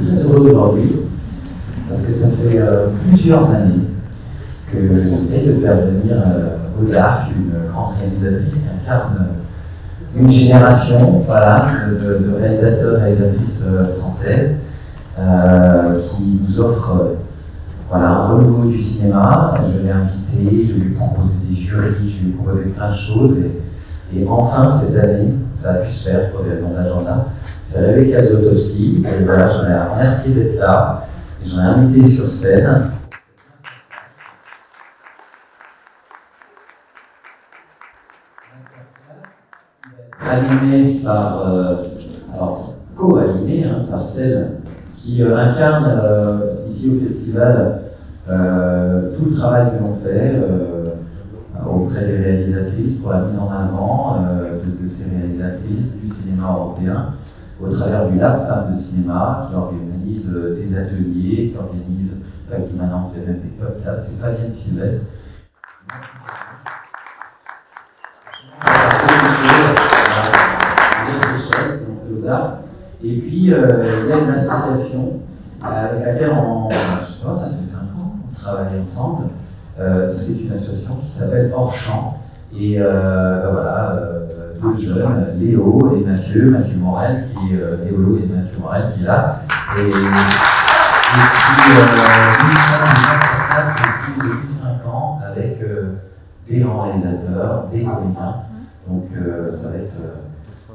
très heureux aujourd'hui parce que ça fait plusieurs années que j'essaie de faire venir aux Arcs une grande réalisatrice qui incarne une génération voilà, de réalisateurs et réalisatrices françaises qui nous offrent voilà, un renouveau du cinéma. Je l'ai invitée, je lui ai proposé des jurys, je lui ai proposé plein de choses. Et enfin, cette année, ça a pu se faire pour des raisons d'agenda. C'est Rebecca Zlotowski. Et voilà, j'en ai remercié d'être là. Et j'en ai invité sur scène. Animé par, alors co-animé par celle qui incarne ici au festival tout le travail que l'on fait auprès des réalisatrices pour la mise en avant de ces réalisatrices du cinéma européen au travers du Lab Femmes de Cinéma qui organise des ateliers, qui maintenant fait même des podcasts. C'est Fabienne Sylvestre. Et puis, il y a une association avec laquelle je sais pas, ça fait 5 ans qu'on travaille ensemble. C'est une association qui s'appelle Hors Champ. Et voilà, deux jeunes, Léo et Mathieu Morel, Léolo et Mathieu Morel qui est là. Et puis, nous sommes en place depuis 5 ans avec des grands réalisateurs, des comédiens. Donc, ça va être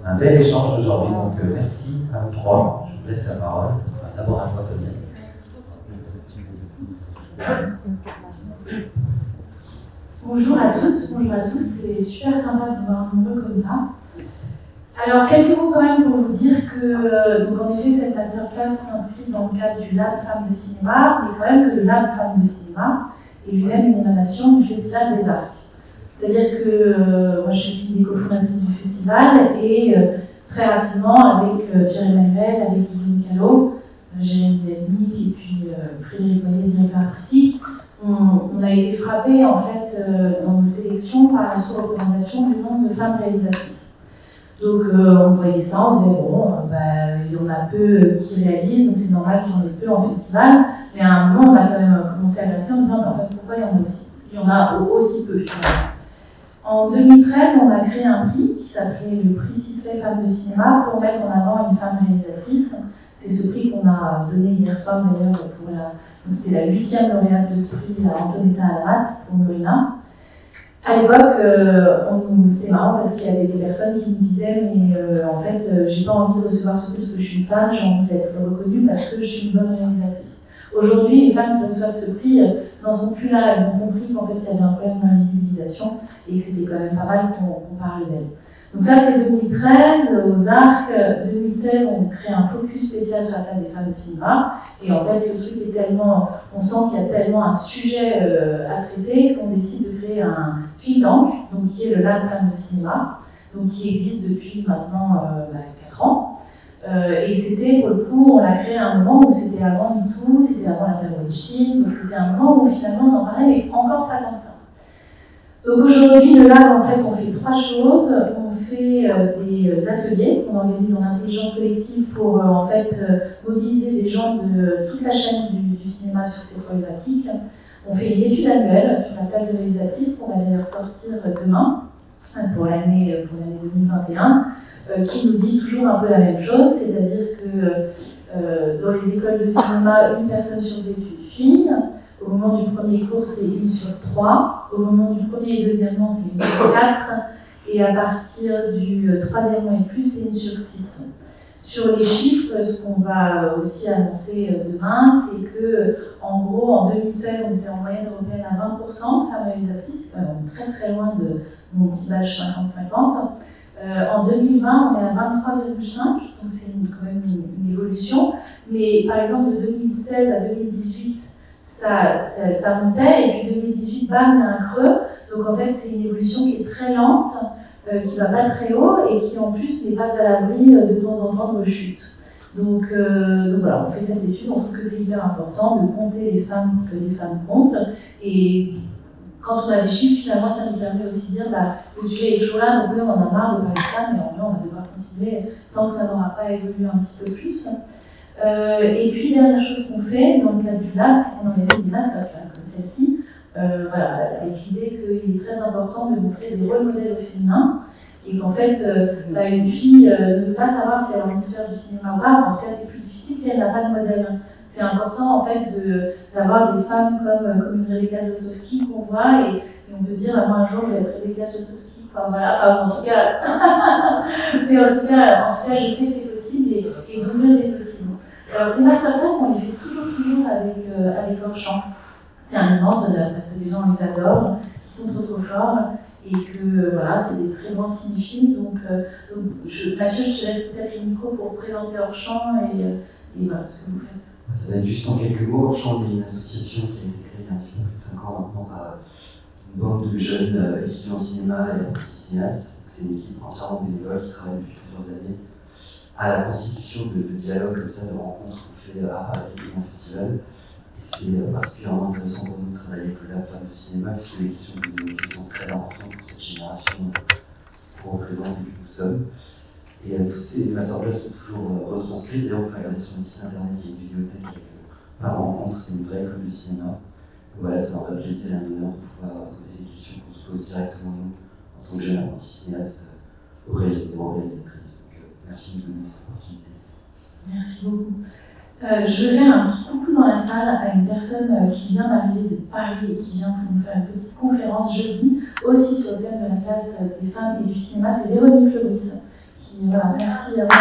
un bel échange aujourd'hui, donc merci à vous trois. Je vous laisse la parole. D'abord à toi, Fabienne. Merci beaucoup. Bonjour à toutes, bonjour à tous. C'est super sympa de vous voir nombreux comme ça. Alors, quelques mots quand même pour vous dire que, donc en effet, cette masterclass s'inscrit dans le cadre du Lab Femmes de Cinéma, mais quand même que le Lab Femmes de Cinéma est lui-même une émanation du Festival des Arcs. C'est-à-dire que moi je suis aussi une des cofondatrices du festival et très rapidement avec Pierre-Emmanuel, avec Guillaume Callot, Jérémy Zelnik et puis Frédéric Boyer, directeur artistique, on a été frappés en fait dans nos sélections par la sous-représentation du nombre de femmes réalisatrices. Donc on voyait ça, on se disait bon, il y en a peu qui réalisent, donc c'est normal qu'il y en ait peu en festival, mais à un moment on a quand même commencé à gratter en disant en fait pourquoi il y en a aussi, il y en a aussi peu finalement. En 2013, on a créé un prix qui s'appelait le prix Sisley Femmes de Cinéma pour mettre en avant une femme réalisatrice. C'est ce prix qu'on a donné hier soir d'ailleurs pour c'était la 8e lauréate de ce prix à Antonetta Alamat pour Murina. À l'époque, c'était marrant parce qu'il y avait des personnes qui me disaient mais en fait, j'ai pas envie de recevoir ce prix parce que je suis une femme, j'ai envie d'être reconnue parce que je suis une bonne réalisatrice. Aujourd'hui, les femmes qui reçoivent ce prix n'en sont plus là, elles ont compris qu'en fait il y avait un problème d'invisibilisation et que c'était quand même pas mal qu'on parle d'elles. Donc ça c'est 2013, aux Arcs. 2016, on crée un focus spécial sur la place des femmes au cinéma. Et en fait, le truc est tellement, on sent qu'il y a tellement un sujet à traiter qu'on décide de créer un think tank, donc qui est le Lab Femmes de Cinéma, donc qui existe depuis maintenant 4 ans. Et c'était, pour le coup, on l'a créé à un moment où c'était avant MeToo, c'était avant l'affaire Weinstein, donc c'était un moment où finalement on en parlait, mais encore pas tant que ça. Donc aujourd'hui, le Lab, en fait, on fait 3 choses. On fait des ateliers qu'on organise en intelligence collective pour en fait mobiliser des gens de toute la chaîne du cinéma sur ces problématiques. On fait une étude annuelle sur la place des réalisatrices qu'on va d'ailleurs sortir demain pour l'année 2021. Qui nous dit toujours un peu la même chose, c'est-à-dire que dans les écoles de cinéma, 1 personne sur 2 est une fille. Au moment du premier cours, c'est 1 sur 3. Au moment du premier et deuxième an, c'est 1 sur 4. Et à partir du 3e an et plus, c'est 1 sur 6. Sur les chiffres, ce qu'on va aussi annoncer demain, c'est que, en gros, en 2016, on était en moyenne européenne à 20% de femmes réalisatrices, très très loin de mon petit badge 50-50. En 2020, on est à 23,5, donc c'est quand même une évolution. Mais par exemple, de 2016 à 2018, ça montait, et puis 2018, bam, il y a un creux. Donc en fait, c'est une évolution qui est très lente, qui ne va pas très haut, et qui en plus n'est pas à l'abri de temps en temps de rechute. Donc voilà, on fait cette étude, on trouve que c'est hyper important de compter les femmes pour que les femmes comptent. Et quand on a des chiffres, finalement, ça nous permet aussi de dire le sujet est toujours là, donc oui, on en a marre de parler de ça, mais en vrai, on va devoir continuer tant que ça n'aura pas évolué un petit peu plus. Et puis, dernière chose qu'on fait dans le cadre du lab, c'est qu'on organise des masterclass comme celle-ci, voilà, avec l'idée qu'il est très important de montrer des rôles modèles au féminin, et qu'en fait, une fille ne peut pas savoir si elle a envie de faire du cinéma ou pas, en tout cas c'est plus difficile si elle n'a pas de modèle. C'est important en fait d'avoir des femmes comme une Rebecca Zlotowski qu'on voit, et on peut se dire, moi un jour je vais être Rebecca Zlotowski, quoi, voilà, enfin en tout cas, mais en tout cas je sais que c'est possible, et d'ouvrir des possibles. Alors ces masterclass, on les fait toujours avec Orchamps. C'est un immense honneur parce que les gens les adorent, ils sont trop forts, et que voilà, c'est des très grands cinéphiles. Donc Mathieu, je te laisse peut-être le micro pour présenter Orchamps et voilà ce que vous faites. Ça va être juste en quelques mots. Orchamps est une association qui a été créée il y a un petit peu plus de 5 ans maintenant par une bande de jeunes étudiants en cinéma et apprentis cinéastes. C'est une équipe entièrement bénévole qui travaille depuis plusieurs années à la constitution de dialogues comme ça, de rencontres qu'on fait à Paris et en festival. Et c'est particulièrement intéressant pour nous de travailler avec le Lab Femmes de Cinéma, puisque les questions que vous évoquez sont très importantes pour cette génération qu'on représente et que nous sommes. Et toutes ces masterclass sont toujours retranscrites. D'ailleurs, vous pouvez regarder sur le site internet, il y a une vidéothèque avec par rencontre, c'est une vraie école de cinéma. Donc voilà, c'est un vrai plaisir et un honneur de pouvoir poser des questions qu'on se pose directement nous, en tant que jeunes apprentis cinéastes, aux réalisateurs, aux réalisatrices. Donc merci de nous donner cette opportunité. Merci beaucoup. Je vais faire un petit coucou dans la salle à une personne qui vient d'arriver de Paris et qui vient pour nous faire une petite conférence jeudi, aussi sur le thème de la place des femmes et du cinéma. C'est Véronique Lebris. Voilà, merci d'être là.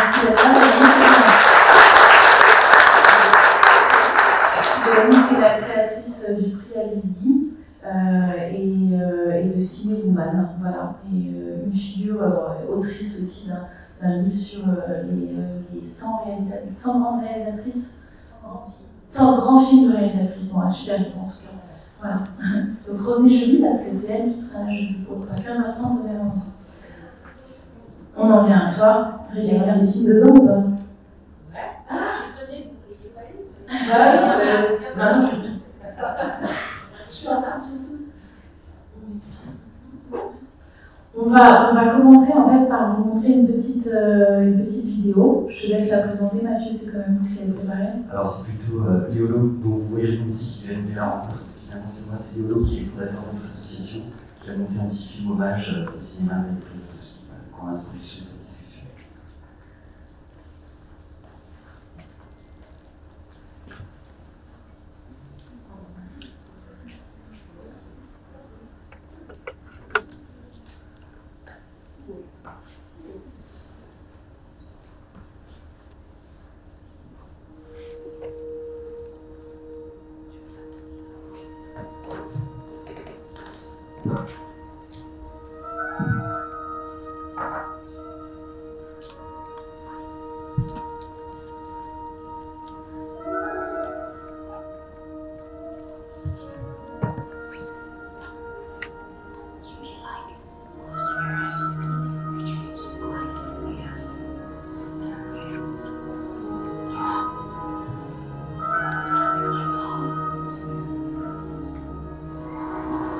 Véronique est la créatrice du prix Alice Guy et de Ciné Woman. Voilà, et une figure autrice aussi d'un livre sur les 100 grandes réalisatrices. 100 grands films de réalisatrices. Bon, un super livre en tout cas. Voilà. Donc revenez jeudi parce que c'est elle qui sera là jeudi pour 15h30 au même moment. On en vient à toi. Il y a des films dedans ou pas? Ouais. Je tenais, vous l'ayez pas lu? Non, je suis en train de on va commencer en fait par vous montrer une petite vidéo. Je te laisse la présenter, Mathieu, c'est quand même vous qui l'avez préparée. Alors c'est plutôt Léolo, dont vous voyez le nom ici, qui vient de la rencontre. Finalement c'est moi, c'est Léolo qui est le fondateur de notre association, qui a monté un petit film hommage au cinéma avec Zlotowski, qu'on a introduit sur cette discussion.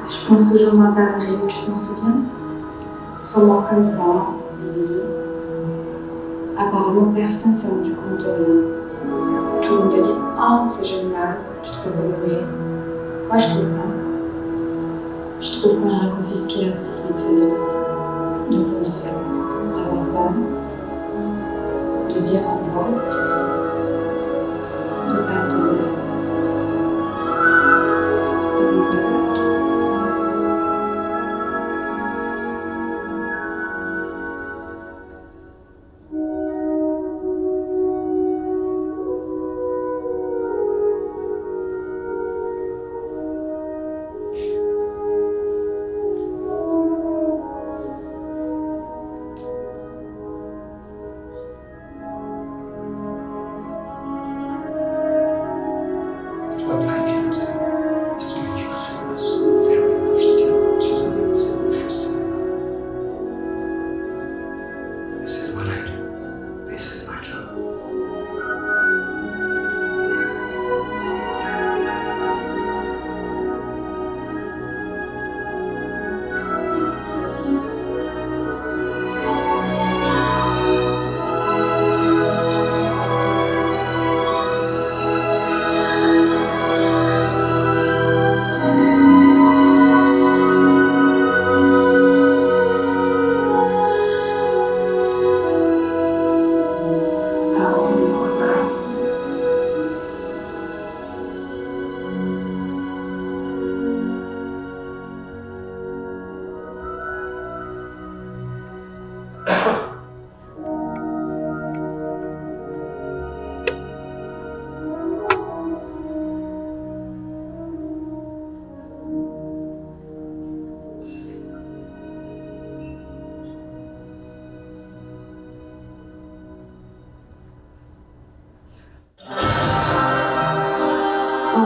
Je pense toujours à Paris, tu t'en souviens? Sont morts comme ça, une nuit. Apparemment, personne ne s'est rendu compte de rien. Tout le monde a dit « Ah, c'est génial, tu te fais pas mourir ». Moi, je trouve pas. Je trouve qu'on a confisqué la possibilité de penser, d'avoir peur, de dire au revoir, de pardonner, de nous débattre.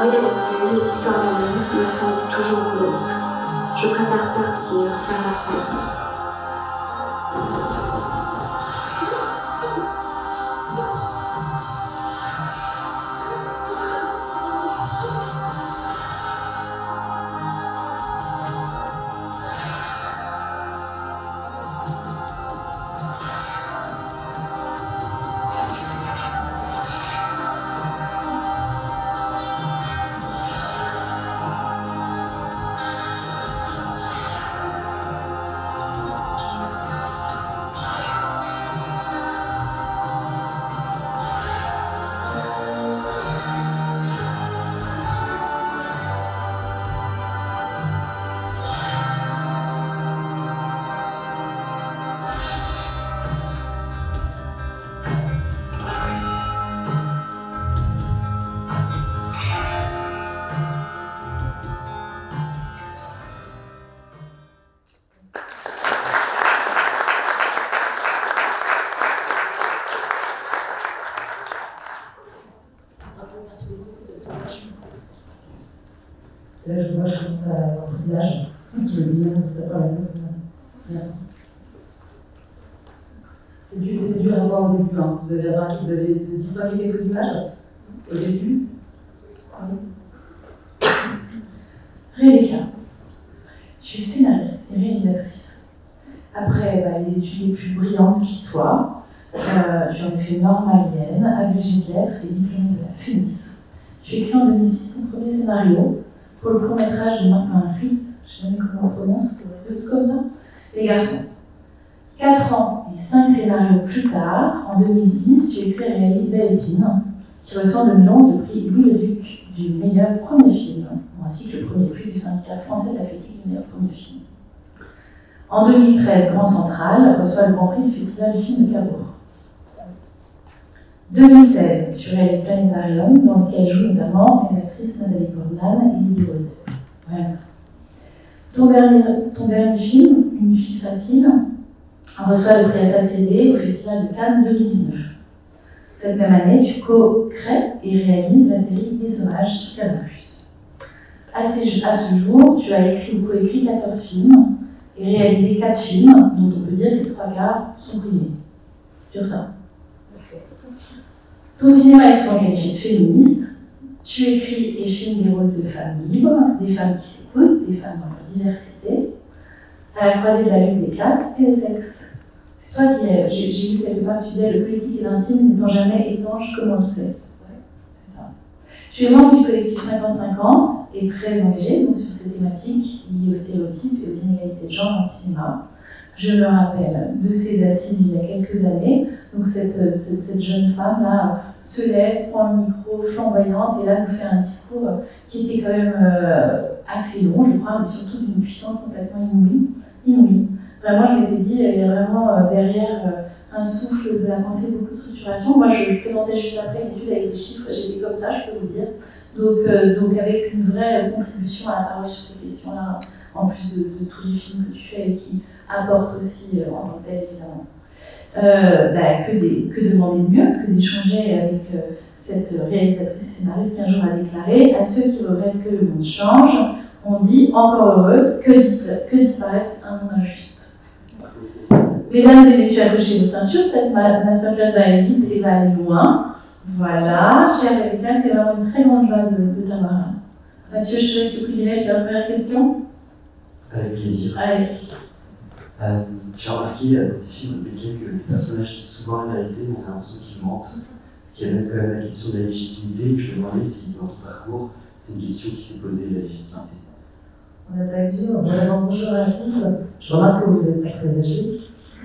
vérité, les histoires d'amour me semblent toujours glauques. Je préfère sortir, faire la fête. C'est là que je vois, je commence à avoir pris de l'âge. Je me dis, ça peut aller facilement. Merci. C'était dur à voir au début. Hein. Vous avez remarqué, vous avez distingué quelques images au début. Oui. Rebecca, tu es scénariste et réalisatrice. Après les études les plus brillantes qui soient, tu en as fait normalienne, agrégée de lettres et diplômée de la FEMIS. Tu as écrit en 2006 ton premier scénario pour le court-métrage de Martin Ritt, je ne sais jamais comment on prononce, comme ça, Les Garçons. 4 ans et 5 scénarios plus tard, en 2010, tu écris et réalises Belle Épine, qui reçoit en 2011 le prix Louis-le-Duc du meilleur premier film, ainsi que le premier prix du syndicat français de la critique du meilleur premier film. En 2013, Grand Central reçoit le grand prix du Festival du film de Cabourg. 2016, tu réalises Planétarium, dans lequel jouent notamment les actrices Nathalie Portman et Lydie Rosset. Rien que ça. Ton dernier film, Une fille facile, reçoit le prix SACD au Festival de Cannes 2019. Cette même année, tu co-crées et réalises la série Les Hommages sur Canal+. À ce jour, tu as écrit ou co-écrit 14 films et réalisé 4 films, dont on peut dire que les 3 quarts sont primés. Sur ça. Ton cinéma est souvent qualifié de féministe. Tu écris et filmes des rôles de femmes libres, des femmes qui s'écoutent, des femmes dans leur diversité, à la croisée de la lutte des classes et des sexes. C'est toi qui j'ai lu quelque part, tu disais, le politique et l'intime n'étant jamais étanche comme on le sait. Ouais, c'est ça. Tu es membre du collectif 50-50 et très engagé donc, sur ces thématiques liées aux stéréotypes et aux inégalités de genre dans le cinéma. Je me rappelle de ces assises il y a quelques années. Donc cette jeune femme-là se lève, prend le micro flamboyante et là nous fait un discours qui était quand même assez long, je crois, mais surtout d'une puissance complètement inouïe. Vraiment, je m'étais dit, il y a vraiment derrière un souffle de la pensée, beaucoup de structuration. Moi, je présentais juste après une étude avec des chiffres, j'étais comme ça, je peux vous dire. Donc avec une vraie contribution à la parole sur ces questions-là, en plus de tous les films que tu fais et qui apportent aussi en tant que tel, évidemment. Que demander de mieux que d'échanger avec cette réalisatrice scénariste qui un jour a déclaré « À ceux qui regrettent que le monde change, on dit encore heureux que disparaisse un monde injuste ». Mesdames et messieurs, accrochez vos ceintures, cette masterclass va aller vite et va aller loin. Voilà, chère Rebecca, c'est vraiment une très grande joie de t'avoir là. Mathieu, je te laisse le privilège de la première question. Avec plaisir. Allez. J'ai remarqué dans tes films, Rebecca, que les personnages disent souvent la vérité, mais on a l'impression qu'ils mentent. Ce qui amène quand même la question de la légitimité. Et je me demandais si, dans ton parcours, c'est une question qui s'est posée, la légitimité. On attaque dur. Bonjour à tous. Je remarque que vous êtes pas très âgés.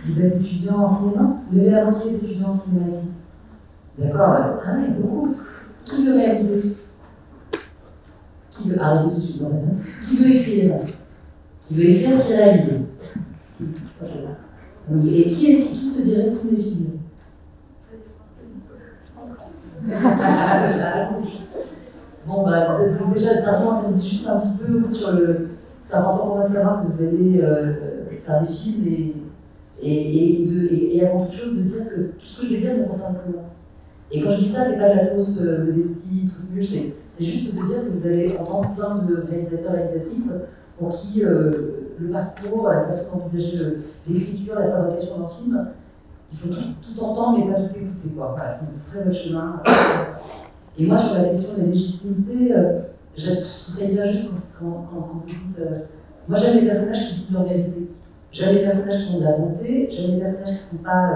Vous êtes étudiant en cinéma. Vous avez la moitié d'étudiants en cinéma ici. D'accord, ah oui, beaucoup. Qui veut réaliser? Qui veut arrêter tout de suite? Qui veut écrire? Qui veut écrire ce qu'il réalise? Okay. Et qui se dirait sous les films? Bon, déjà, ça me dit juste un petit peu aussi sur le. C'est important pour moi de savoir que vous allez faire des films et avant toute chose de dire que tout ce que je vais dire ne concerne que moi. Et quand je dis ça, c'est pas de la fausse modestie, truc nul, c'est juste de dire que vous allez entendre plein de réalisateurs et réalisatrices pour qui le parcours, la façon d'envisager l'écriture, la fabrication d'un film, il faut tout entendre mais pas tout écouter, quoi. Voilà, donc vous ferez votre chemin. Et moi, sur la question de la légitimité, je trouve ça hyper juste quand vous dites. Moi, j'aime les personnages qui disent leur vérité. J'aime les personnages qui ont de la bonté. J'aime les personnages qui ne sont pas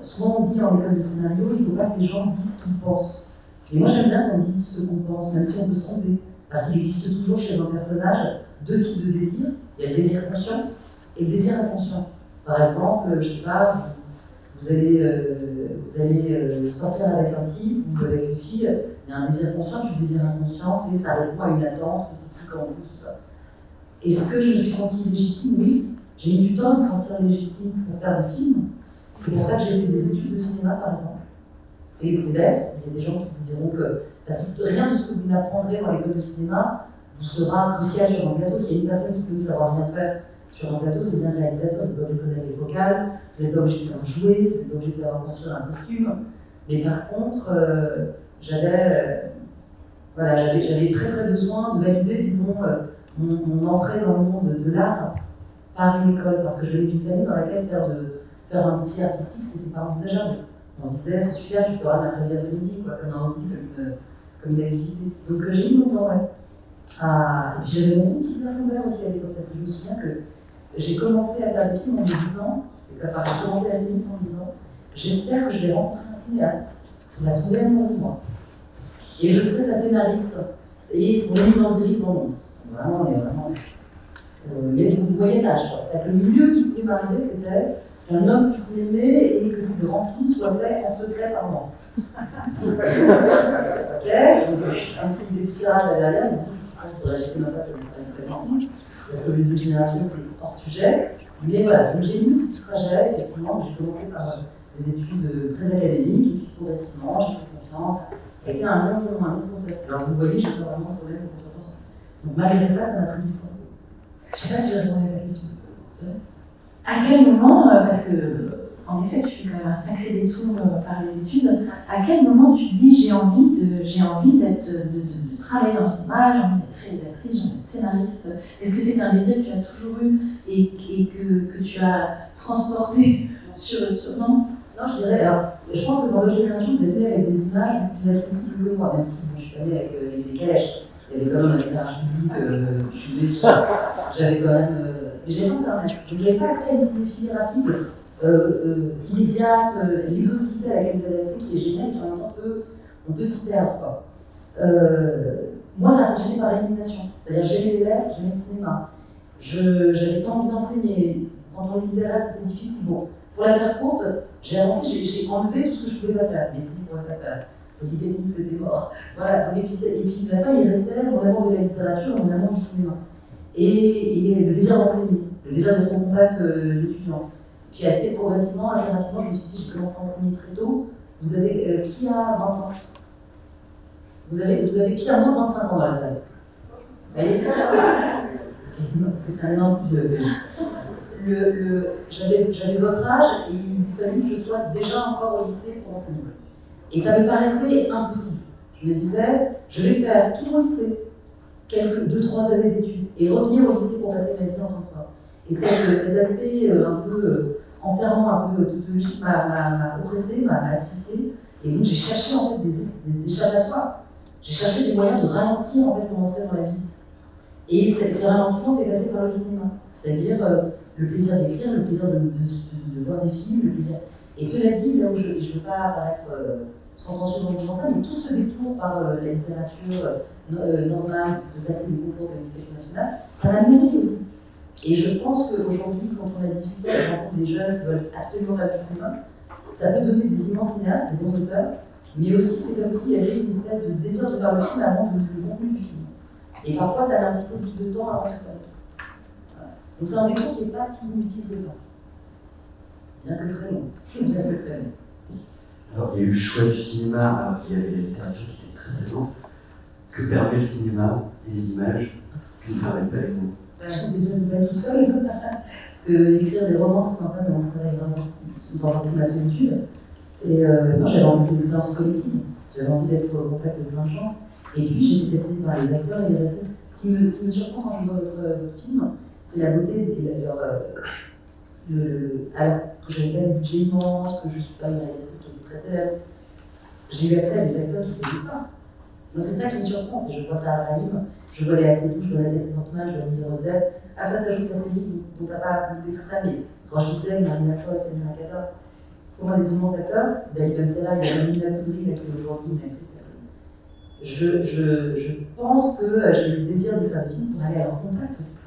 souvent, on dit en école de scénario, il ne faut pas que les gens disent ce qu'ils pensent. Et moi, j'aime bien qu'on dise ce qu'on pense, même si on peut se tromper. Parce qu'il existe toujours chez un personnage deux types de désirs. Il y a le désir conscient et le désir inconscient. Par exemple, je ne sais pas, vous allez sortir avec un type ou avec une fille, il y a un désir conscient, puis le désir inconscient, c'est ça répond à une attente spécifique en vous, tout ça. Est-ce que je me suis sentie légitime? Oui. J'ai mis du temps à me sentir légitime pour faire des films. C'est pour ça que j'ai fait des études de cinéma, par exemple. C'est bête, il y a des gens qui vous diront que... Parce que rien de ce que vous n'apprendrez dans l'école de cinéma vous sera crucial sur un plateau. S'il y a une personne qui peut ne savoir rien faire sur un plateau, c'est bien le réalisateur. Vous n'êtes pas obligé de connaître les focales, vous n'êtes pas obligé de savoir jouer, vous n'êtes pas obligé de savoir construire un costume. Mais par contre, j'avais très très besoin de valider, disons, mon entrée dans le monde de l'art par une école. Parce que je venais d'une famille dans laquelle faire un métier artistique, c'était pas envisageable. On se disait, c'est super, tu feras mercredi après-midi, comme un hobby, comme une activité. Donc j'ai mis mon temps, ouais. Et puis j'avais mon petit plafond vert aussi à l'époque, parce que je me souviens que j'ai commencé à faire des films en me disant, j'ai commencé la féministe en me disant, j'espère que je vais rencontrer un cinéaste qui va tomber amoureux de moi. Et je serai sa scénariste, et son éminence de dans le monde. Vraiment, on est vraiment. Il y a du Moyen-Âge, le mieux qui pouvait m'arriver, c'était qu'un homme puisse m'aimer et que ses grands films soient faits en secret par moi. Ok, donc un petit députirage là derrière, du coup, je pense que je ne sais même pas si ça me fait parce que les deux générations, c'est hors sujet. Mais voilà, donc j'ai mis ce petit trajet, effectivement, j'ai commencé par des études très académiques, et puis progressivement, j'ai pris confiance. Ça a été un long process. Alors vous voyez, j'ai pas vraiment de problème de confiance. Donc malgré ça, ça m'a pris du temps. Je ne sais pas si j'ai répondu à ta question. À quel moment, parce que en effet tu fais quand même un sacré détour par les études, à quel moment tu te dis j'ai envie de travailler dans le cinéma, j'ai envie d'être réalisatrice, j'ai envie d'être scénariste? Est-ce que c'est un désir que tu as toujours eu et que tu as transporté sur non? Non, je dirais, alors, je pense que dans votre génération, vous êtes nés avec des images plus accessibles que moi, même si je suis pas née avec les éclairages. Il y avait quand même un éclairage public, je suis née, j'avais quand même. J'avais pas internet, donc j'avais pas accès à une cinéphilie rapide, immédiate, l'exhaustivité à laquelle vous avez accès qui est géniale, qui en même temps on peut s'y perdre, quoi. Moi, ça a fonctionné par élimination, c'est-à-dire j'aimais les lettres, j'aimais le cinéma. J'avais pas envie d'enseigner, quand on est littéraire, c'était difficile. Bon, pour la faire courte, j'ai avancé, j'ai enlevé tout ce que je pouvais pas faire. Médecine, je ne pouvais pas faire. Polytechnique, c'était mort. Voilà, donc, et puis à la fin, il restait mon amour de la littérature, mon amour du cinéma. Et le désir d'enseigner, le désir d'être en contact d'étudiants. Puis assez progressivement, assez rapidement, je me suis dit, j'ai commencé à enseigner très tôt. Vous avez qui a 20 ans? Vous avez qui a moins de 25 ans dans la salle? Vous voyez? C'est un énorme. J'avais votre âge et il fallait que je sois déjà encore au lycée pour enseigner. Et ça me paraissait impossible. Je me disais, je vais faire tout mon lycée, 2-3 années d'études, et revenir au lycée pour passer ma vie en tant que prof. Et cet aspect un peu enfermant, un peu tautologique m'a oppressé, m'a asphyxié. Et donc j'ai cherché en fait des échappatoires. J'ai cherché des moyens de ralentir en fait mon entrée dans la vie. Et ce ralentissement s'est passé par le cinéma. C'est-à-dire le plaisir d'écrire, le plaisir de voir des films, le plaisir. Et cela dit, là où je ne veux pas apparaître sentencieuse en disant ça, mais tout ce détour par la littérature normale, de passer des concours de l'éducation nationale, ça m'a nourri aussi. Et je pense qu'aujourd'hui, quand on a 18 ans et qu'on rencontre des jeunes qui veulent absolument faire du cinéma, ça peut donner des immenses cinéastes, des bons auteurs, mais aussi c'est comme s'il y avait une espèce de désir de faire le film avant le contenu du film. Et parfois, ça met un petit peu plus de temps avant de faire. Voilà. Donc c'est un détour qui n'est pas si inutile que ça. Bien que très long. Bien que très long. Alors, il y a eu le choix du cinéma, alors qu'il y avait la littérature qui était très présente. Que permet le cinéma et les images que ne permettent pas les mots? Je déjà nouvelle toute seule, parce que écrire des romans c'est sympa, mais on se réveille vraiment dans ma solitude. Et non, j'avais envie d'une expérience collective, j'avais envie d'être au contact de plein de gens. Et puis j'étais fascinée par les acteurs et les actrices. Ce qui me surprend quand je vois votre film, c'est la beauté alors que je n'avais pas de budget immense, que je ne suis pas une réalisatrice qui était très célèbre, j'ai eu accès à des acteurs qui étaient des stars. Moi, c'est ça qui me surprend, c'est que je vois Clara Pralim, je vois Léa Seydoux, je vois Nathalie Portman, je vois Lily Rosel. Ah, ça s'ajoute à série dont tu n'as pas appris d'extrait, mais Roche Dissel, Marina Foy, Samira Kaza. Pour moi, des immenses acteurs. Dali Ben Sela, il y a Mila Koudry, qui est aujourd'hui une actrice. Je pense que j'ai eu le désir de faire des films pour aller à leur contact aussi.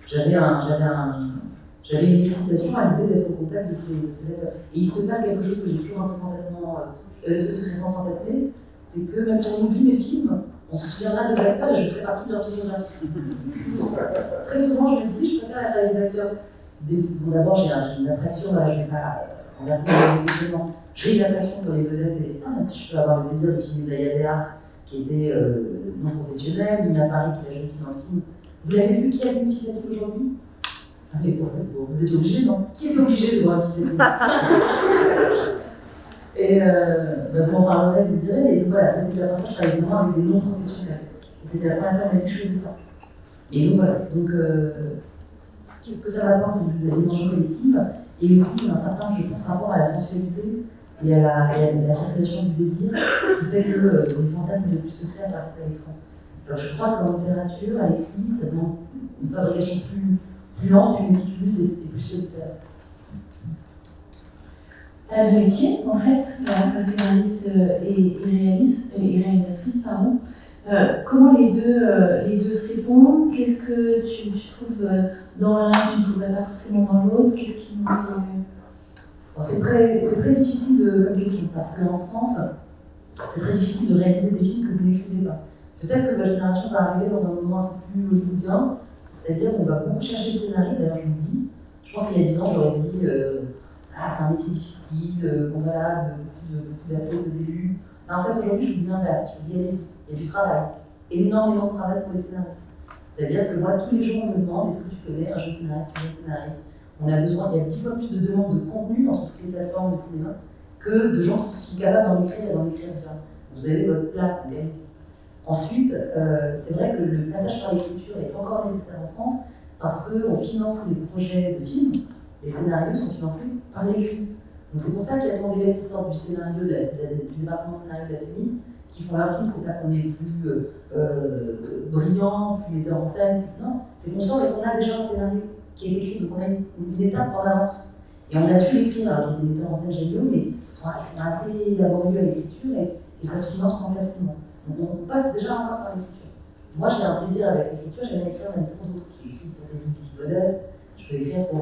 J'avais une excitation à l'idée d'être au contact de ces acteurs. Et il se passe quelque chose que j'ai toujours un peu secrètement fantasmé, c'est que même si on oublie mes films, on se souviendra des acteurs et je ferai partie de leur filmographie. Très souvent, je me dis, je préfère être avec des acteurs. Bon, d'abord, j'ai une attraction, là, je ne vais pas renverser le fonctionnement. J'ai une attraction pour les vedettes et les stars, même si je peux avoir le désir de filmer Zaya Dehar, qui était non professionnelle, Nina Paris, qui est la jeune fille dans le film. Vous l'avez vu, qui a vu une fille facile aujourd'hui? Allez, bon, vous étiez obligé, non? Qui est obligé de voir une fille facile? Et vous m'en parlerez, vous me direz, mais voilà, ça c'était la première fois que je travaillais vraiment avec des non-professionnels. Et c'était la première fois que je faisais ça. Et donc voilà, donc, ce que ça m'apporte, c'est la dimension collective, et aussi un certain, je pense, rapport à la sensualité et à la circulation du désir, qui fait que le fantasme le plus secret apparaît à l'écran. Alors je crois qu'en littérature, à l'écrit, ça demande une fabrication plus lente, plus méticuleuse et plus solitaire. Tu as deux métiers, en fait, scénariste et réalisatrice, pardon. Comment les deux se répondent? Qu'est-ce que tu trouves dans l'un que tu ne trouverais pas forcément dans l'autre? Qu'est-ce qui nous... C'est très difficile comme question, parce qu'en France, c'est très difficile de réaliser des films que vous n'écrivez pas. Peut-être que votre génération va arriver dans un moment un peu plus hollywoodien, c'est-à-dire qu'on va beaucoup chercher de scénaristes. D'ailleurs, je vous le dis, je pense qu'il y a 10 ans, j'aurais dit c'est un métier difficile, voilà, beaucoup d'appels, de débuts. En fait, aujourd'hui, je vous dis l'inverse, je vous dis allez-y, il y a du travail, énormément de travail pour les scénaristes. C'est-à-dire que moi, tous les jours, on me demande est-ce que tu connais un jeune scénariste, une jeune scénariste? On a besoin, il y a 10 fois plus de demandes de contenu entre toutes les plateformes de cinéma que de gens qui sont capables d'en écrire et d'en écrire bien. Vous avez votre place, donc allez-y. Ensuite, c'est vrai que le passage par l'écriture est encore nécessaire en France parce qu'on finance les projets de films, les scénarios sont financés par l'écrit. Donc c'est pour ça qu'il y a tant d'élèves qui sortent du scénario, du département scénario de la FEMIS, qui font leur film, c'est pas qu'on est plus brillant, plus metteur en scène, non, c'est qu'on sort et qu'on a déjà un scénario qui est écrit, donc on a une étape en avance. Et on a su l'écrire, alors qu'il y a des metteurs en scène géniaux, mais ils sont assez laborieux à l'écriture et ça se finance moins facilement. Donc on passe déjà encore par l'écriture. Moi j'ai un plaisir avec l'écriture, j'aime écrire même pour d'autres. J'ai écrit pour des films si modestes, je peux écrire pour,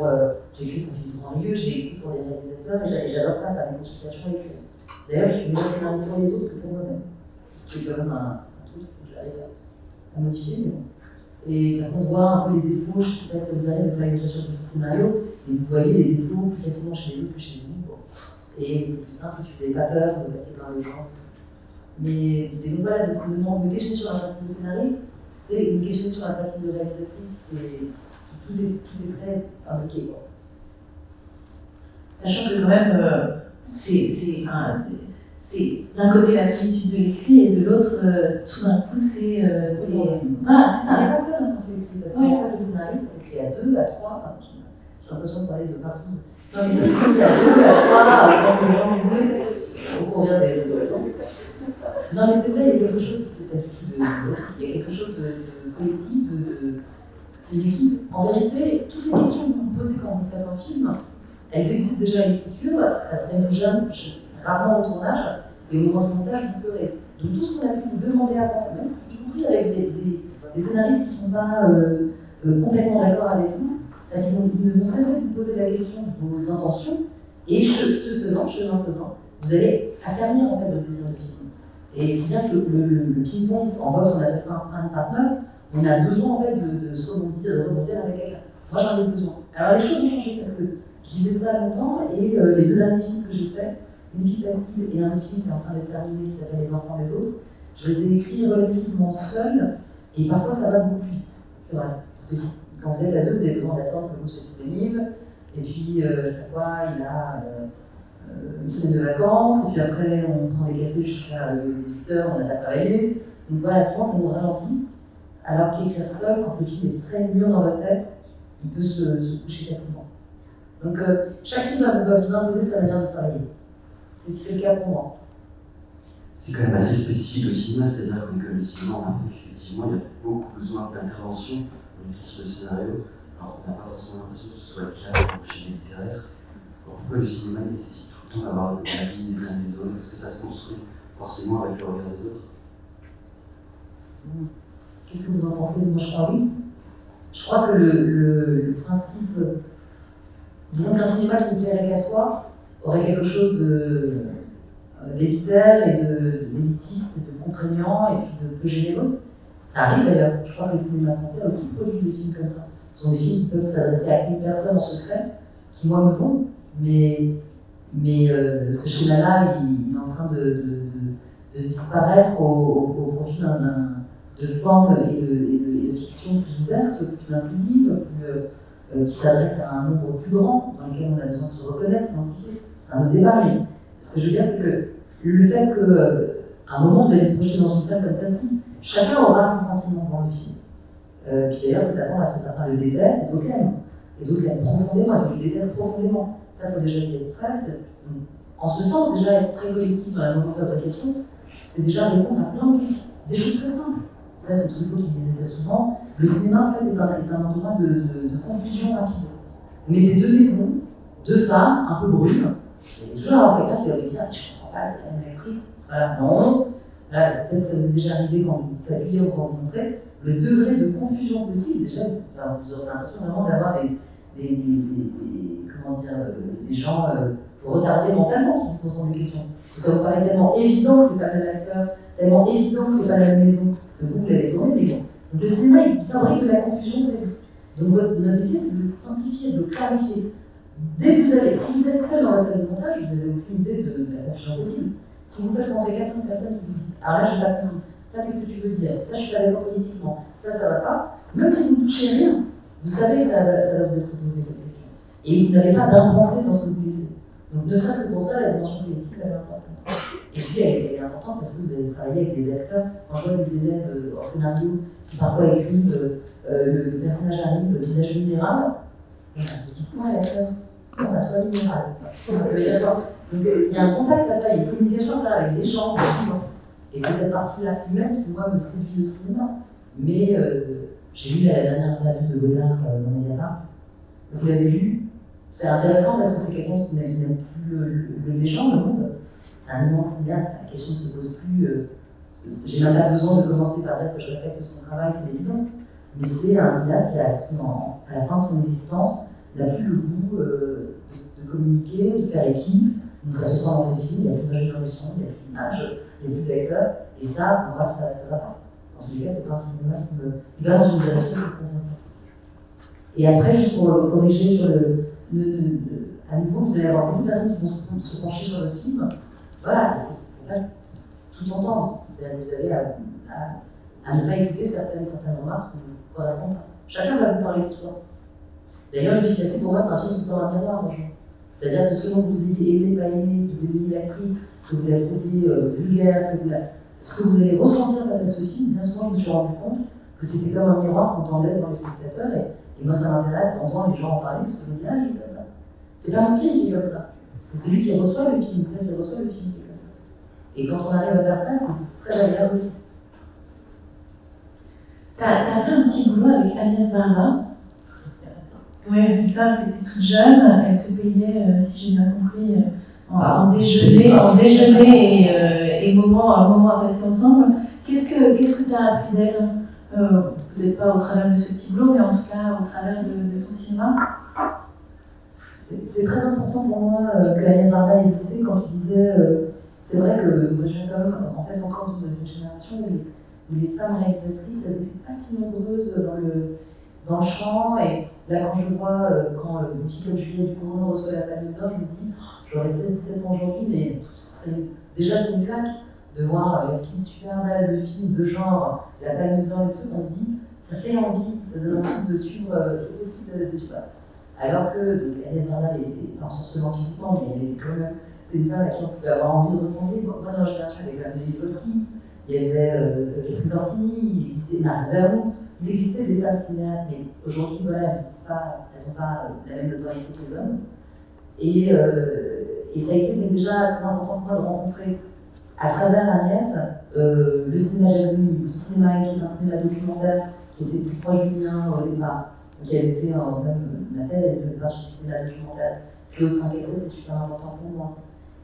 j'ai écrit pour Philippe Grandrieux, j'ai écrit pour des réalisateurs et j'adore ça, faire des consultations et écrire. D'ailleurs je suis meilleure scénariste pour les autres que pour moi-même. Ce qui est quand même un truc que j'arrive à modifier, mais bon. Et parce qu'on voit un peu les défauts, je ne sais pas si ça vous arrive de travailler déjà sur des scénarios, mais vous voyez les défauts plus facilement chez les autres que chez vous. Bon. Et c'est plus simple, vous n'avez pas peur de passer par le genre. Mais donc voilà, donc me questionner sur la pratique de scénariste, c'est une questionner sur la pratique de réalisatrice, tout est très imbriqué. Sachant que quand même, c'est d'un côté la solitude de l'écrit et de l'autre, tout d'un coup, c'est voilà, c'est ça. Il n'y a pas seul quand on fait l'écrit, parce qu'en fait, le scénario, ça s'écrit à 2, à 3, j'ai l'impression de parler de partout. Non, mais ça s'écrit à 2, à 3, quand les gens voulaient, au cours des adolescents. Non, mais c'est vrai, il y a quelque chose il y a quelque chose de collectif, d'une équipe. En vérité, toutes les questions que vous vous posez quand vous faites un film, elles existent déjà à l'écriture, ça se résout jamais, rarement au tournage, et au moment du montage, vous pleurez. Donc tout ce qu'on a pu vous demander avant, même si, y compris avec des scénaristes qui ne sont pas complètement d'accord avec vous, c'est-à-dire qu'ils ne vont cesser de vous poser la question de vos intentions, et chemin faisant, vous allez affermir en fait votre désir de film. Et c'est bien que le ping-pong, en boxe on appelle ça un sprint partner, on a besoin en fait de se rebondir, avec quelqu'un. Moi j'en ai besoin. Alors les choses ont changé parce que je disais ça longtemps et les deux derniers films que j'ai faits, Une fille facile et un film qui est en train d'être terminé qui s'appelle Les enfants des autres, je les ai écrits relativement seuls et parfois ça va beaucoup plus vite. C'est vrai. Parce que quand vous êtes à deux, vous avez besoin d'attendre que l'autre soit disponible. Et puis, je sais pas quoi, il a une semaine de vacances, et puis après on prend des cafés jusqu'à 18h, on n'a pas travaillé. Donc voilà, souvent ça nous ralentit, alors qu'écrire seul, quand le film est très mûr dans votre tête, il peut se coucher facilement. Donc chaque film va vous imposer sa manière de travailler. C'est le cas pour moi. C'est quand même assez spécifique au cinéma, c'est-à-dire que le cinéma, on a appris qu'effectivement, il y a beaucoup besoin d'intervention dans l'écriture de scénario. Alors, on n'a pas forcément l'impression que ce soit le cas chez les littéraires. Alors, pourquoi le cinéma nécessite tout le temps d'avoir l'avis des uns des autres? Est-ce que ça se construit forcément avec le regard des autres? Qu'est-ce que vous en pensez? Moi, je crois oui. Je crois que le principe, disons qu'un cinéma qui ne plairait qu'à soi aurait quelque chose d'élitaire et d'élitiste et de contraignant et puis de peu généreux. Ça arrive d'ailleurs. Je crois que le cinéma français a aussi produit des films comme ça. Ce sont des films qui peuvent s'adresser à une personne en secret, qui moi me vont, mais ce schéma-là, il est en train de disparaître au profit de formes et de fictions plus ouvertes, plus inclusives, qui s'adressent à un nombre plus grand, dans lesquels on a besoin de se reconnaître, s'identifier. C'est un autre débat, mais ce que je veux dire, c'est que le fait qu'à un moment, vous allez vous projeter dans une salle comme celle-ci, chacun aura ses sentiments devant le film. Puis d'ailleurs, il faut s'attendre à ce que certains le détestent et d'autres l'aiment. Et d'autres l'aiment profondément, et d'autres le détestent profondément. Ça, il faut déjà y être prêt. En ce sens, déjà être très collectif dans la non-fabrication, c'est déjà répondre à plein de questions. Des choses très simples. Ça, c'est Truffaut qui disait ça souvent. Le cinéma, en fait, est un endroit de confusion rapide. Vous mettez deux maisons, deux femmes, un peu brunes, et toujours avoir quelqu'un qui va vous dire « Je comprends pas, c'est la même actrice. » Voilà, non. Là, ça vous est déjà arrivé quand vous faites lire ou quand vous montrez. Le degré de confusion possible, déjà, vous aurez l'impression vraiment d'avoir des gens retardés mentalement qui vous poseront des questions. Parce que ça vous paraît tellement évident que c'est pas le même acteur, tellement évident que c'est pas la même maison, parce que vous l'avez tourné, mais bon. Donc le cinéma, il fabrique de la confusion très vite. Donc notre métier, c'est de le simplifier, de le clarifier. Si vous êtes seul dans la salle de montage, vous n'avez aucune idée de la confusion possible. Si vous faites rentrer 400 personnes qui vous disent « Alors là, j'ai pas compris, ça, qu'est-ce que tu veux dire? Ça, je suis pas d'accord politiquement, ça va pas », même si vous ne touchez rien, vous savez que ça va vous être posé comme question. Et vous n'avez pas d'impensé dans ce que vous laissez. Donc ne serait-ce que pour ça, la dimension politique, elle est importante. Et puis elle est importante parce que vous allez travailler avec des acteurs. Quand je vois des élèves en scénario qui parfois écrivent le personnage arrive, le visage vulnérable, vous dites quoi à l'acteur? On va soit minéral. Ça veut dire quoi? Donc il y a un contact à faire, il y a une communication à faire avec des gens, des humains. Et c'est cette partie-là humaine qui, moi, me séduit au cinéma. Mais j'ai lu la dernière interview de Godard dans Mediapart. Vous l'avez lu? C'est intéressant parce que c'est quelqu'un qui n'aime plus les gens, le monde. C'est un immense cinéaste, la question ne se pose plus. J'ai même pas besoin de commencer par dire que je respecte son travail, c'est l'évidence. Mais c'est un cinéaste qui, à la fin de son existence, n'a plus le goût de communiquer, de faire équipe. Donc ça se sent dans ses films, il n'y a plus d'ingénieur du son, il n'y a plus d'image, il n'y a plus d'acteurs. Et ça, pour moi, ça va pas. En tous les cas, c'est pas un cinéma qui va dans une direction qui ne convient pas. Et après, juste pour corriger sur à nouveau, vous allez avoir beaucoup de personnes qui vont se pencher sur le film. Voilà, il ne faut pas tout entendre. C'est-à-dire que vous avez à ne pas écouter certaines remarques qui ne vous correspondent pas. Chacun va vous parler de soi. D'ailleurs, l'efficacité, pour moi, c'est un film qui tend un miroir aux gens. C'est-à-dire que selon que vous ayez aimé, pas aimé, que vous ayez l'actrice, que vous la trouviez vulgaire, ce que vous allez ressentir face à ce film, bien souvent, je me suis rendu compte que c'était comme un miroir qu'on tendait devant les spectateurs. Et moi, ça m'intéresse d'entendre les gens en parler, parce que je me dis, ah, il est comme ça. C'est pas un film qui est comme ça. C'est celui qui reçoit le film, c'est celui qui reçoit le film qui est comme ça. Et quand on arrive à faire ça, c'est très agréable aussi. T'as fait un petit boulot avec Agnès Varda. Oui, c'est ça, tu étais toute jeune, elle te payait, si j'ai bien compris, en déjeuner et moment à passer ensemble. Qu'est-ce que tu as appris d'elle? Peut-être pas au travers de ce petit boulot, mais en tout cas au travers de son cinéma. C'est très important pour moi que Agnès Varda existait quand tu disais. C'est vrai que moi je viens quand même en fait encore d'une génération où les femmes réalisatrices elles n'étaient pas si nombreuses dans le champ. Et là, quand je vois quand une fille comme Juliette Ducournau reçoit la Palme d'Or, je me dis j'aurais 16-17 ans aujourd'hui, mais déjà c'est une claque de voir la fille super belle, le film de genre, la Palme d'Or et tout. On se dit ça fait envie, ça donne envie de suivre, c'est possible de suivre. Alors que donc, Agnès Varda était, pas forcément physiquement, mais elle était quand même, c'est une femme à qui on pouvait avoir envie de ressembler. Moi, dans la génération, il y avait quand même Denis Polski, il y avait Catherine Corsini, il existait Marie Laveau, il existait des femmes cinéastes, mais aujourd'hui, voilà, elles n'ont pas la même notoriété que les hommes. Et ça a été déjà très important pour moi de rencontrer, à travers Agnès, le cinéma japonais, son cinéma qui est un cinéma documentaire qui était plus proche du mien au départ. Donc, elle avait fait même ma thèse, elle était pas sur le cinéma documentaire. Claude 5 et 7, c'est super important pour moi.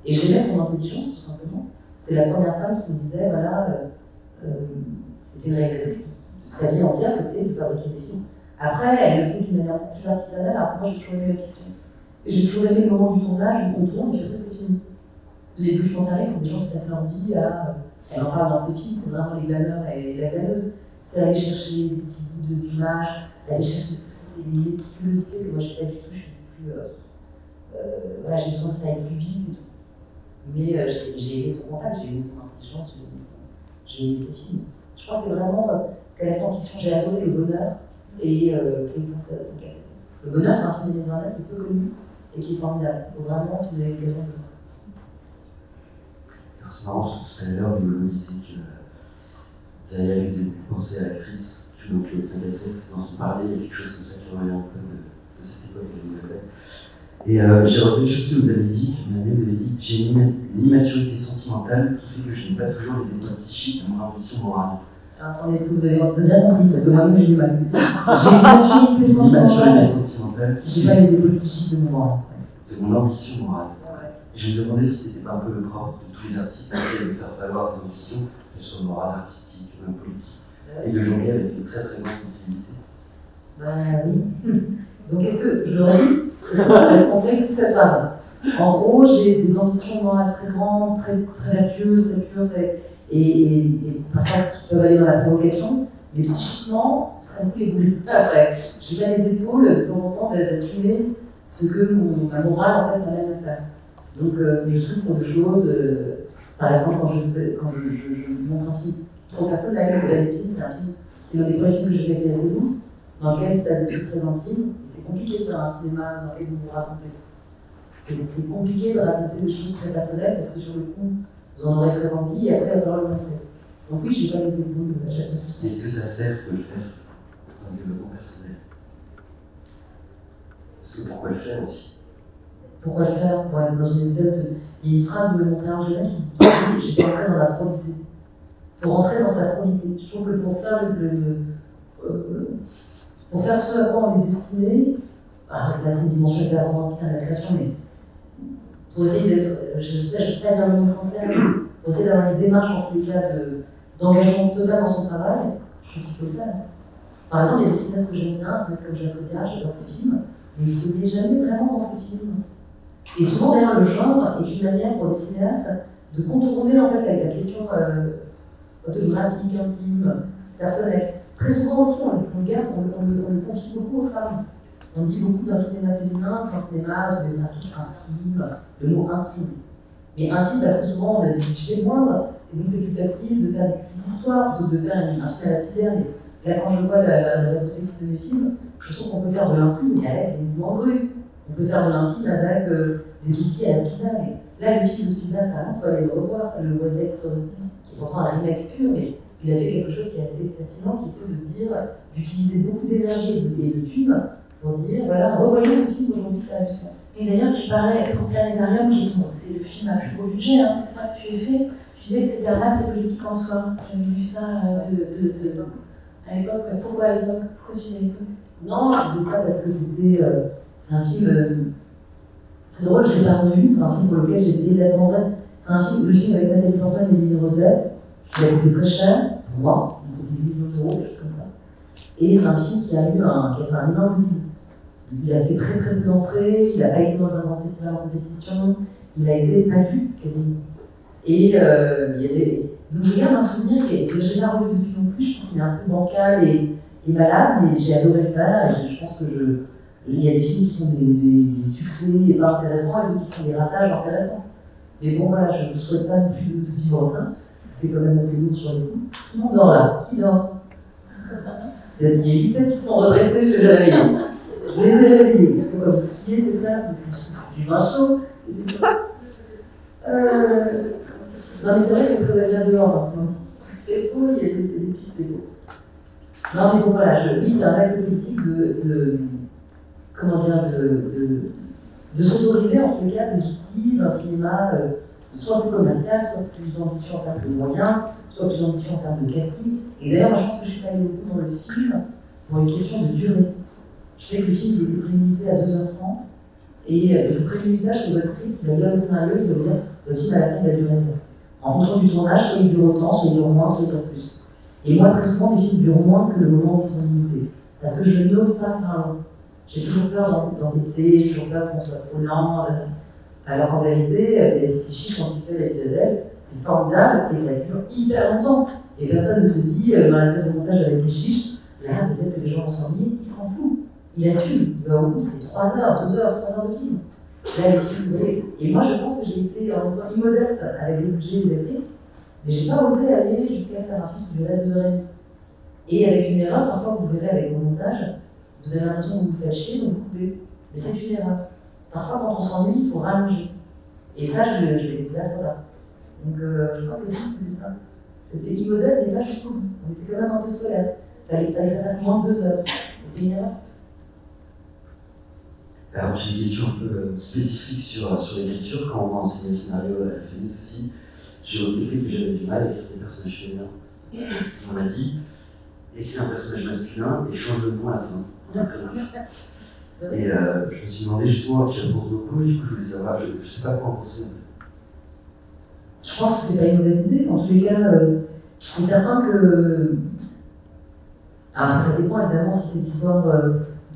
Et j'aimais son intelligence, tout simplement. C'est la première femme qui me disait, voilà, c'était une réalisatrice qui, sa vie entière, c'était de fabriquer des films. Après, elle le faisait d'une manière plus artisanale, alors que moi, j'ai toujours aimé la fiction. Et j'ai toujours aimé le moment du tournage où on tourne et puis après, c'est fini. Les documentaristes, c'est des gens qui passent leur vie à. Elle en parle dans ses films, c'est vraiment les glaneurs et la glaneuse. C'est aller chercher des petits bouts d'images, aller chercher tout ça, c'est une méticulosité que moi, je n'ai pas du tout, je suis plus. Voilà, j'ai besoin que ça aille plus vite et tout. Mais j'ai aimé son contact, j'ai aimé son intelligence, j'ai aimé ses films. Je crois que c'est vraiment ce qu'elle a fait en fiction. J'ai adoré Le Bonheur et Claude 5 et 7. Le Bonheur, c'est un film d'Agnès Varda qui est peu connu et qui est formidable. Il faut vraiment, si vous avez l'occasion de le voir. C'est marrant, tout à l'heure, Lolo disait que Zaya lui faisait penser à l'actrice que donc Claude 5 et 7. Dans son parler, il y a quelque chose comme ça qui revient un peu de cette époque qu'elle nous avait. Et j'ai retenu une chose que vous avez dit, vous avez dit que j'ai une immaturité sentimentale qui fait que je n'ai pas toujours les épaules psychiques de mon ambition morale. Alors attendez, est-ce que vous avez bien compris? Parce que moi-même j'ai du mal. J'ai une immaturité sentimentale. J'ai pas les épaules psychiques de mon moral. De mon ambition morale. Ouais. Je me demandais si c'était pas un peu le propre de tous les artistes à essayer de faire valoir des ambitions, qu'elles soient morales, artistiques, même politiques. Et de jongler avec une très très grande sensibilité. Ben oui. Donc est-ce que, je l'aurais dit, est-ce qu'on s'explique cette phrase? En gros, j'ai des ambitions morales très grandes, très vertueuses, très pures, et parfois qui peuvent aller dans la provocation, mais psychiquement, ça me fait les boules. Après, j'ai pas les épaules de temps en temps d'assumer ce que ma morale en fait m'amène à faire. Donc je souffre de choses, par exemple quand je montre un film trop personnel, La Lépine, c'est un film, c'est un des premiers films que j'ai fait avec Léa Seydoux, dans lequel il se passe des trucs très intimes, et c'est compliqué de faire un cinéma dans lequel vous vous racontez. C'est compliqué de raconter des choses très personnelles parce que sur le coup, vous en aurez très envie et après il va falloir le montrer. Donc oui, j'ai pas les épaules, j'aime tout ça. Est-ce que ça sert de le faire pour un développement personnel? Parce que pourquoi le faire aussi? Pourquoi le faire? Pour être dans une espèce de. Il y a une phrase de Montréal qui dit j'étais entrée dans la probité. Pour entrer dans sa probité. Je trouve que pour faire pour faire ce à quoi on est destiné, alors là c'est une dimension hyper romantique à la création, mais pour essayer d'être, je ne sais pas dire le mot sincère, pour essayer d'avoir une démarche en tous les cas d'engagement total dans son travail, je trouve qu'il faut le faire. Par exemple, il y a des cinéastes que j'aime bien, cinéastes comme Jacques Audiard, j'adore ses films, mais il ne s'oublie jamais vraiment dans ses films. Et souvent, d'ailleurs, le genre est une manière pour des cinéastes de contourner en fait la question autobiographique, intime, personnelle. Très souvent aussi, on le confie beaucoup aux femmes. On dit beaucoup d'un cinéma féminin, c'est un cinéma autobiographique intime, le mot intime. Mais intime parce que souvent on a des clichés moindres, et donc c'est plus facile de faire des petites histoires plutôt que de faire un film à la civière. Là, quand je vois la rétrospective de mes films, je trouve qu'on peut faire de l'intime avec des mouvements grues. On peut faire de l'intime avec des outils à Spielberg. Là, le film de Spielberg, par exemple, il faut aller le revoir, le West Side Story, qui est pourtant un remake pur, mais il a fait quelque chose qui est assez fascinant, qui était de dire, d'utiliser beaucoup d'énergie et de thunes pour dire, voilà, revoyez ce film aujourd'hui, ça a du sens. Et d'ailleurs, tu parlais pour Planétarium, c'est le film à plus gros budget, hein, c'est ça que tu as fait. Tu disais que c'était un acte politique en soi. J'avais lu ça à l'époque. Pourquoi à l'époque? Pourquoi tu disais à l'époque? Non, je disais ça parce que c'est un film. C'est drôle, je ne l'ai pas revu, c'est un film pour lequel j'ai payé de la tendresse. C'est un film, le film avec Nathalie Portman et Lily Rosset, qui a coûté très cher pour moi, donc c'était 8 millions d'euros, quelque chose comme ça. Et c'est un film qui a fait un énorme bide. Il a fait très très peu d'entrées, il n'a pas été dans un grand festival en compétition, il a été pas vu quasiment. Et il y a des. Donc je garde un souvenir que je n'ai pas revu depuis non plus, je pense qu'il est un peu bancal et malade, mais j'ai adoré le faire, et je pense que il y a des films qui sont des succès et pas intéressants, et d'autres qui sont des ratages intéressants. Mais bon voilà, je ne vous souhaite pas non plus de vivre ça, parce que c'est quand même assez lourd sur les coups. Tout le monde dort là. Qui dort? Il y a 8 têtes qui sont redressées, je les ai réveillées. Je les ai réveillés. Pourquoi vous skiez, c'est ça? C'est du vin chaud. Non, mais c'est vrai que c'est très agréable dehors en ce moment. Il fait beau, il y a des pistes, c'est beau. Non, mais bon, voilà, oui, c'est un acte politique comment dire, de s'autoriser en tous les cas des outils d'un cinéma soit plus commercial, soit plus ambitieux en termes de moyens, soit plus ambitieux en termes de casting. Et d'ailleurs, moi je pense que je suis pas allée beaucoup dans le film pour une question de durée. Je sais que le film il était prélimité à 2h30, et le prélimitage c'est Wall Street, il va lire le scénario, il va dire le film à la fin il va durer un temps. En fonction du tournage, soit il dure autant, soit il dure moins, soit il dure plus. Et moi très souvent les films durent moins que le moment où ils sont limités. Parce que je n'ose pas faire un long. J'ai toujours peur d'embêter, j'ai toujours peur qu'on soit trop lent. Alors qu'en vérité, les Chiche, quand il fait La vie d'Adèle, c'est formidable et ça dure hyper longtemps. Et personne ne se dit, dans la scène de montage avec les Chiche, là, peut-être que les gens vont s'ennuyer, il s'en fout. Il assume, il va au bout, c'est 3 heures, 2 heures, 3 heures de film. Là, les films, vous voyez. Et moi, je pense que j'ai été en même temps immodeste avec le budget des actrices, mais j'ai pas osé aller jusqu'à faire un film qui durait 2h30. Et avec une erreur, parfois, vous verrez avec vos montages, vous avez l'impression que vous vous faites chier, donc vous coupez. Mais c'est une erreur. Parfois, quand on s'ennuie, il faut rallonger. Et ça, je l'ai découvert trop tard. Donc, je crois que le film, c'était ça. C'était immodeste, mais pas jusqu'au bout. On était quand même un peu scolaire. Il fallait que ça fasse moins de 2 heures. Et c'est une erreur. Alors, j'ai une question un peu spécifique sur l'écriture. Quand on m'a enseigné le scénario à la FEMIS aussi, j'ai évoqué le fait que j'avais du mal à écrire des personnages féminins. On m'a dit, écris un personnage masculin et change le nom à la fin. Et je me suis demandé justement à qui je pense beaucoup, et du coup je voulais savoir, je ne sais pas quoi en penser. Je pense que c'est pas une mauvaise idée. En tous les cas, c'est certain que. Alors ça dépend évidemment si c'est l'histoire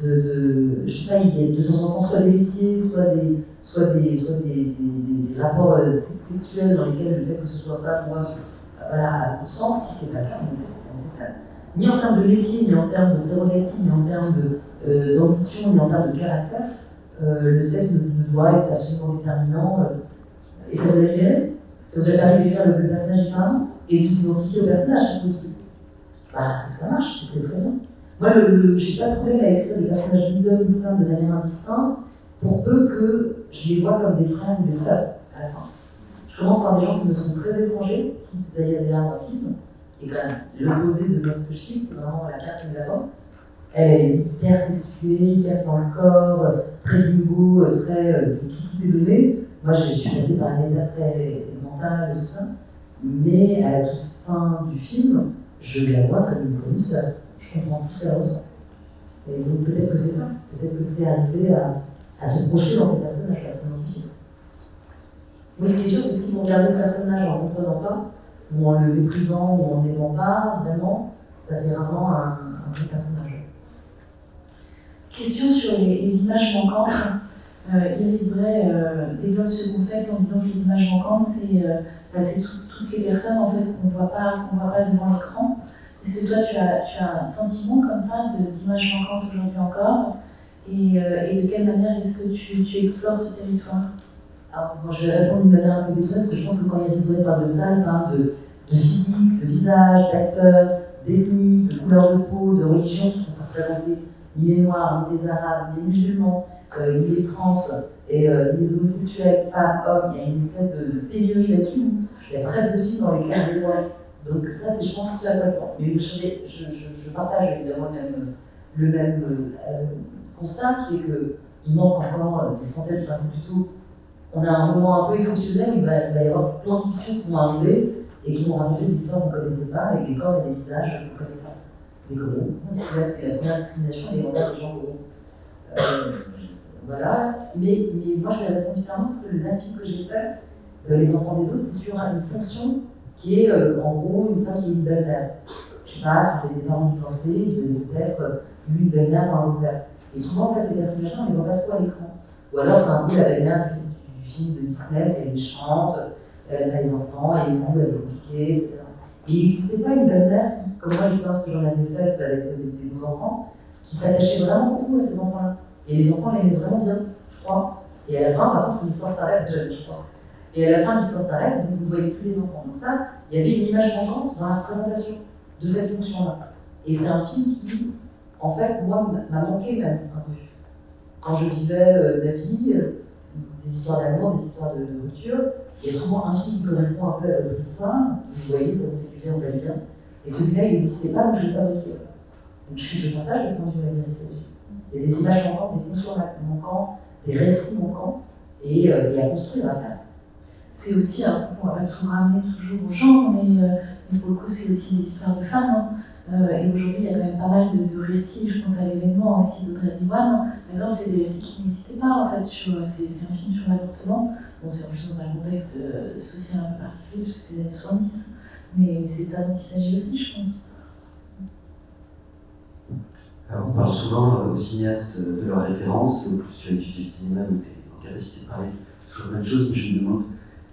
je sais pas, il y a de temps en temps soit des métiers, soit des rapports sexuels dans lesquels le fait que ce soit femme ou homme a beaucoup de sens. Si c'est pas le cas, en fait, c'est nécessaire. Ni en termes de métier, ni en termes de prérogatives, ni en termes d'ambition, ni en termes de caractère, le sexe ne doit être absolument déterminant. Et ça vous a libéré. Ça vous a permis d'écrire le personnage différemment et de s'identifier au personnage aussi. Bah, ça marche, c'est très bien. Moi, j'ai pas de problème à écrire des personnages d'hommes ou de femmes de manière indistincte, pour peu que je les vois comme des frères ou des sœurs à la fin. Je commence par des gens qui me sont très étrangers, type Zaya Della dans le film, qui est quand même l'opposé de ce que je suis, c'est vraiment la carte de l'avant. Elle est hyper sexuée, hyper dans le corps, très bimbo, très tout est donné. Moi, je suis passée par un état très mental et tout ça, mais à la toute fin du film, je la vois comme une sœur. Je comprends tout ce qu'elle ressent. Et donc peut-être que c'est ça, peut-être que c'est arriver à se projeter dans ces personnages, à s'identifier. Mais ce qui est sûr, c'est que si vous regardez le personnage en ne comprenant pas, ou en le méprisant, ou en ne l'aimant pas, vraiment, ça fait rarement un vrai personnage. Question sur les images manquantes. Iris Bray développe ce concept en disant que les images manquantes, c'est toutes les personnes en fait, qu'on ne voit pas devant l'écran. Est-ce que toi, tu as un sentiment comme ça d'image manquante aujourd'hui encore et de quelle manière est-ce que tu explores ce territoire? Alors, moi, je vais répondre d'une manière un peu détournée, parce que je pense que quand Iris Bray parle de ça, elle parle de physique, de visage, d'acteurs, d'ethnie, de couleur de peau, de religion qui sont représentées, ni les noirs, ni les arabes, ni les musulmans, ni les trans, et ni les homosexuels, femmes, hommes. Il y a une espèce de pénurie là-dessus. Il y a très peu de films dans lesquels je les vois. Donc ça, c'est, je pense, ce à quoi je pense. Mais je partage évidemment le même constat, qui est qu'il manque encore des centaines, enfin c'est plutôt, on a un moment un peu exceptionnel où il va y avoir plein de fictions qui vont arriver et qui vont raconter des histoires qu'on ne connaissait pas, avec des corps et des visages qu'on ne connaît pas. Des gros. Là, c'est la première discrimination, les regards des gens gros. Voilà. Mais moi, je vais répondre différemment parce que le dernier film que j'ai fait, Les enfants des autres, c'est sur une fonction qui est en gros une femme qui est une belle-mère. Je sais pas, si vous avez des parents divorcés, vous avez peut-être une belle-mère ou un beau-père. Et souvent, en fait, ces personnages-là, on ne les voit pas trop à l'écran. Ou alors, c'est un peu la belle-mère du film de Disney, elle est méchante, elle a les enfants, elle est longue, elle est compliquée, etc. Et il n'existait pas une belle-mère qui, comme moi, l'expérience que j'en avais faite avec des beaux enfants, qui s'attachait vraiment beaucoup à ces enfants-là. Et les enfants l'aimaient vraiment bien, je crois. Et à la fin, par contre, l'histoire s'arrête, je crois. Et à la fin, l'histoire s'arrête, donc vous ne voyez plus les enfants. Donc ça, il y avait une image manquante dans la représentation de cette fonction-là. Et c'est un film qui, en fait, moi, m'a manqué même un peu. quand je vivais ma vie, des histoires d'amour, des histoires de rupture, il y a souvent un film qui correspond un peu à votre histoire. Vous voyez, ça vous fait du bien ou pas du bien. Et celui-là, il n'existait pas, donc je l'ai fabriqué. Donc je partage le point de vue matérialiste là-dessus. Il y a des images manquantes, des fonctions manquantes, des récits manquants, et il y a à construire, à faire. C'est aussi, on va pas tout ramener toujours au genre, mais pour le coup, c'est aussi des histoires de femmes. Hein. Et aujourd'hui, il y a quand même pas mal de récits, je pense à l'événement aussi d'Audrey Diwan. Par exemple, c'est des récits qui n'existaient pas en fait. C'est un film sur l'avortement. Bon, c'est en plus dans un contexte social un peu particulier, parce que c'est les années 70. Mais c'est de ça dont il s'agit aussi, je pense. Alors, on parle souvent aux cinéastes de leurs références, plus tu as étudié le cinéma, donc tu es en capacité de parler sur plein de choses, mais je me demande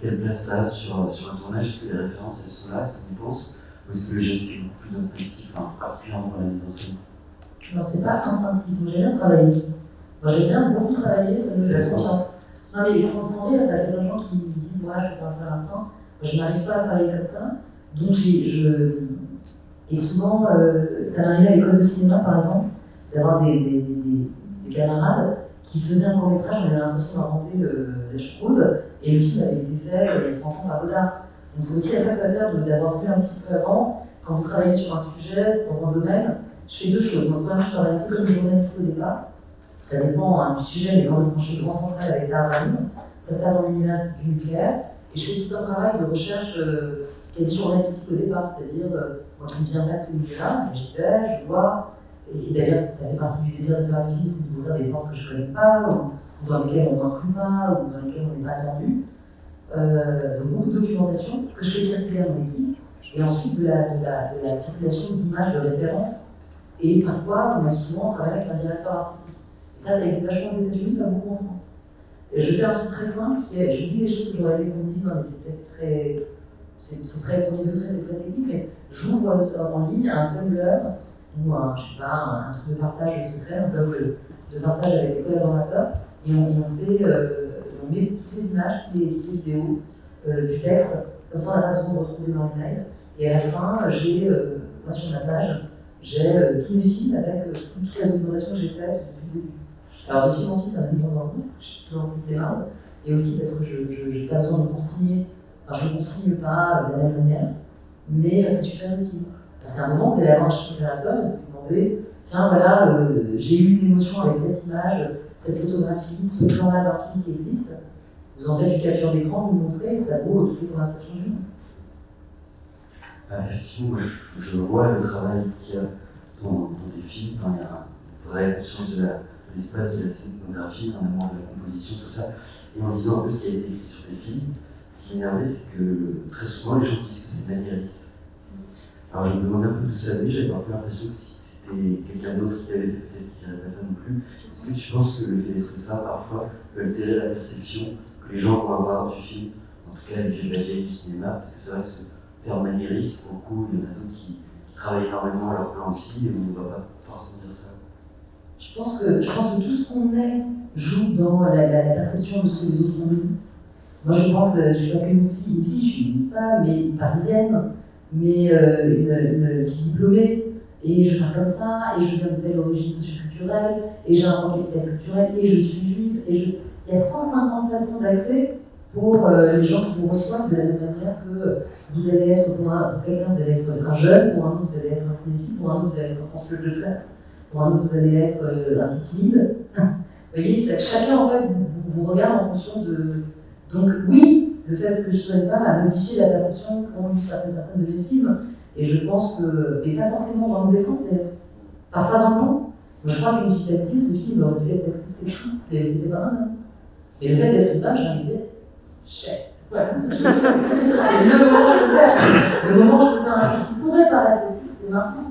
quelle place ça a sur un tournage. Est-ce que les références elles sont là, ça dépense, ou est-ce que le geste est beaucoup plus instinctif, particulièrement dans la mise en scène? Non, c'est pas instinctif, moi j'ai bien travaillé. Moi j'ai bien beaucoup travaillé, ça me donne confiance. Non mais sans rire, ça a plein de gens qui me disent moi je fais un peu à l'instant, moi je n'arrive pas à travailler comme ça. Donc et souvent, ça m'arrivait à l'école de cinéma par exemple, d'avoir des camarades qui faisaient un court-métrage, on avait l'impression d'inventer la choucroute, et le film avait été fait il y a 30 ans par Godard. Donc c'est aussi à ça que ça sert d'avoir vu un petit peu avant, quand vous travaillez sur un sujet, dans un domaine, je fais deux choses. Moi, premièrement, je travaille un peu comme journaliste au départ. Ça dépend du sujet, mais quand je suis grand central avec Darwin, ça se passe dans l'univers du nucléaire, et je fais tout un travail de recherche quasi journalistique au départ, c'est-à-dire quand on ne vient pas de ce milieu-là, j'y vais, je vois, et d'ailleurs ça fait partie du désir de faire une vie, c'est d'ouvrir des portes que je ne connais pas, ou dans lesquelles on ne m'inclut pas, ou dans lesquelles on n'est pas attendu. Donc beaucoup de documentation que je fais circuler à mon équipe, et ensuite de la circulation d'images de référence, et parfois, on a souvent travaillé avec un directeur artistique. Et ça existe vachement aux États-Unis, pas beaucoup en France. Et je fais un truc très simple qui est, je dis des choses que j'aurais aimé qu'on me dise, mais c'est peut-être très. C'est très premier degré, c'est très technique, mais j'ouvre en ligne un Tumblr ou un truc de partage secret, un blog de partage avec les collaborateurs, et on met toutes les images, toutes les vidéos du texte, comme ça on n'a pas besoin de retrouver dans les mails. Et à la fin, j'ai, sur ma page, j'ai tous les films avec toute la documentation que j'ai faite depuis le début. Alors de film en film, il y en a de temps en temps, parce que je suis de plus en plus flemmarde, et aussi parce que je n'ai pas besoin de consigner. Enfin, je ne consigne pas de la même manière, mais c'est super utile. Parce qu'à un moment, vous allez avoir un chef opérateur et vous lui demandez tiens, voilà, j'ai eu une émotion avec cette image, cette photographie, ce plan-là d'un film qui existe. Vous en faites une capture d'écran, vous le montrez, ça vaut toutes les conversations du monde. Effectivement, je vois le travail qu'il y a dans des films. Enfin, il y a une vraie conscience de l'espace, de la scénographie, un amour de la composition, tout ça. Et en lisant un peu ce qui a été écrit sur les films, ce qui m'énervait, c'est que très souvent les gens disent que c'est maniériste. Alors je me demandais un peu d'où ça venait, j'avais parfois l'impression que si c'était quelqu'un d'autre qui l'avait fait, peut-être qu'il ne dirait pas ça non plus. Est-ce que tu penses que le fait d'être une femme, parfois, peut altérer la perception que les gens vont avoir du film, en tout cas du vieille du cinéma? Parce que c'est vrai que ce terme maniériste, pour beaucoup, il y en a d'autres qui travaillent énormément à leur plan aussi, et on ne va pas forcément dire ça. Je pense que tout ce qu'on est joue dans la perception de ce que les autres ont de vous. Moi, je pense que je ne suis pas qu'une fille, je suis une femme, mais une parisienne, mais une fille diplômée, et je parle comme ça, et je viens de telle origine socioculturelle, et j'ai un fort capital culturel, et je suis juive, il y a 150 façons d'accès pour les gens qui vous reçoivent de la même manière que vous allez être, pour quelqu'un, vous allez être un jeune, pour un autre, vous allez être un cinéphile, pour un autre, vous allez être un transfuge de classe, pour un autre, vous allez être un petit timide. Vous voyez, chacun, en fait, vous regarde en fonction de... Donc oui, le fait que je sois une femme a modifié la perception qu'ont eu certaines personnes de mes films. Et je pense que, mais pas forcément dans le mauvais sens, mais parfois dans le bon. Moi, je crois qu'une fille facile, ce film aurait dû être sexiste, c'était pas mal. Mais le fait d'être une femme, j'ai envie de dire, chèque. Voilà. C'est le moment où je peux faire. Le moment où je peux faire un film qui pourrait paraître sexiste, c'est maintenant.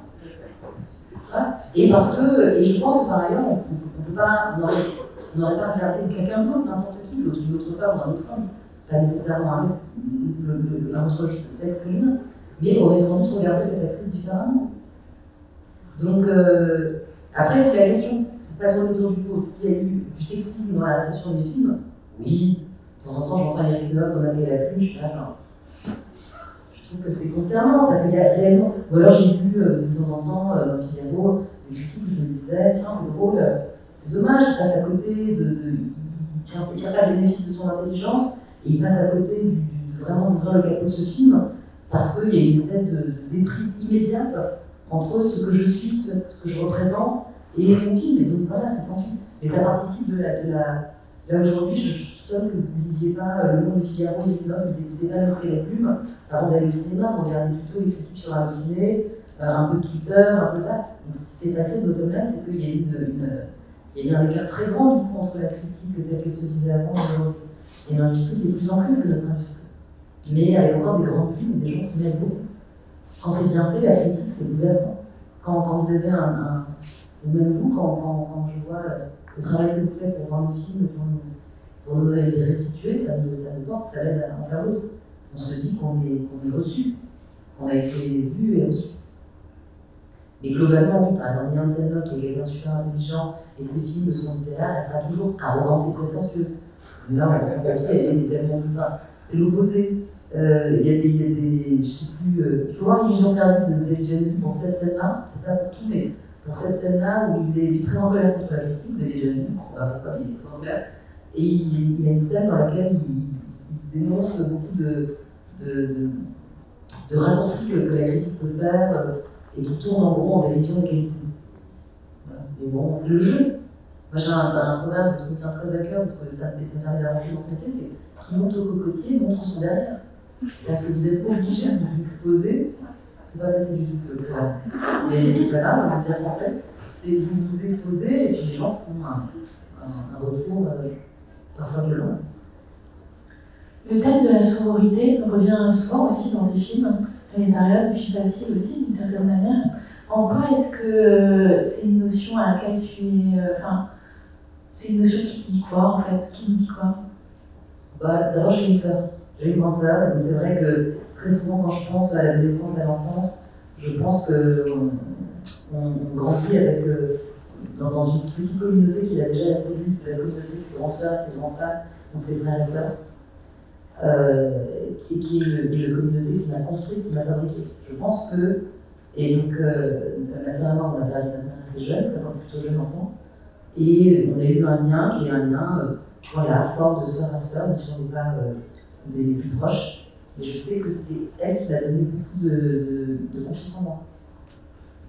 Voilà. Et je pense que par ailleurs, on n'aurait pas regardé quelqu'un d'autre, n'importe qui, une autre femme ou un autre homme, pas nécessairement un autre sexe que le mien, mais aurait sans doute regardé cette actrice différemment. Donc, après, c'est la question, pour pas tourner autour du pot, s'il y a eu du sexisme dans la réception des films, oui, de temps en temps, j'entends Eric Neuf au Masque et la Plume, je suis là, genre, je trouve que c'est concernant, ça peut y aller réellement. Ou alors j'ai lu de temps en temps dans Figaro des critiques où je me disais, tiens, c'est c'est dommage, il passe à côté il tient pas le bénéfice de son intelligence, et il passe à côté de vraiment d'ouvrir le capot de ce film, parce qu'il y a une espèce de déprise immédiate entre ce que je suis, ce que je représente, et mon film. Et donc voilà, c'est tant pis. Mais ça participe de la... Là aujourd'hui, je soupçonne que vous ne lisiez pas Le Monde, Le Figaro, Les Lunettes, vous n'écoutez pas Masquer la plume avant d'aller au cinéma, vous regardez plutôt les critiques sur Allociné, un peu de Twitter, un peu là. Donc ce qui s'est passé de l'automne, c'est qu'il y a eu un écart très grand du coup entre la critique telle qu'elle se vivait avant et aujourd'hui. C'est une industrie qui est plus en crise que notre industrie. Mais avec encore des grands plumes et des gens qui m'aiment beaucoup. Quand c'est bien fait, la critique, c'est bouleversant. Quand vous avez ou même vous, quand je vois le travail que vous faites pour voir nos films, pour nous les restituer, ça nous porte, ça l'aide à en faire l'autre. On se dit qu'on est reçu, qu'on a été vu et reçu. Mais globalement, oui, par exemple, Liane Selnov, qui est quelqu'un de super intelligent, et ses films sont littéraires, elle sera toujours arrogante et prétentieuse. Mais là, ma fille, elle est tellement tout ça. C'est l'opposé. Il y a des, je sais plus, il faut voir Illusion perdue de Xavier Giannini pour cette scène-là, c'est pas pour tout, mais pour cette scène-là où il est très en colère contre la critique, Xavier Giannini, on ne sait pas pourquoi il est très en colère, et il y a une scène dans laquelle il dénonce beaucoup de raccourcis que la critique peut faire, et qui tourne en gros en dérision de qualité. Voilà. Mais bon, c'est le jeu. Moi j'ai un proverbe qui me tient très à cœur, parce que ça me permet d'avancer dans ce métier, c'est qui monte au cocotier montre son derrière. C'est-à-dire que vous n'êtes pas obligé de vous exposer. C'est pas facile du tout ce proverbe. Mais c'est pas grave, on va dire français. C'est que vous vous exposez et puis les gens font un retour parfois violent. Le thème de la sororité revient souvent aussi dans tes films. L'année période, puis facile aussi, d'une certaine manière. En quoi est-ce que c'est une notion à laquelle tu es. C'est une notion qui dit quoi en fait? Qui me dit quoi? D'abord, j'ai une sœur. J'ai une grande sœur, donc c'est vrai que très souvent, quand je pense à l'adolescence et à l'enfance, je pense qu'on grandit avec, dans une petite communauté qui a déjà la cellule de la communauté de ses grands sœurs et ses grands frères, donc ses frères et sœurs. Qui est une communauté qui m'a construit, qui m'a fabriqué. Je pense que, et donc ma sœur et moi, on a perdu notre mère assez jeune, plutôt jeune enfant, et on a eu un lien qui est un lien voilà, fort de sœur à sœur, même si on n'est pas les plus proches. Mais je sais que c'est elle qui m'a donné beaucoup de confiance en moi.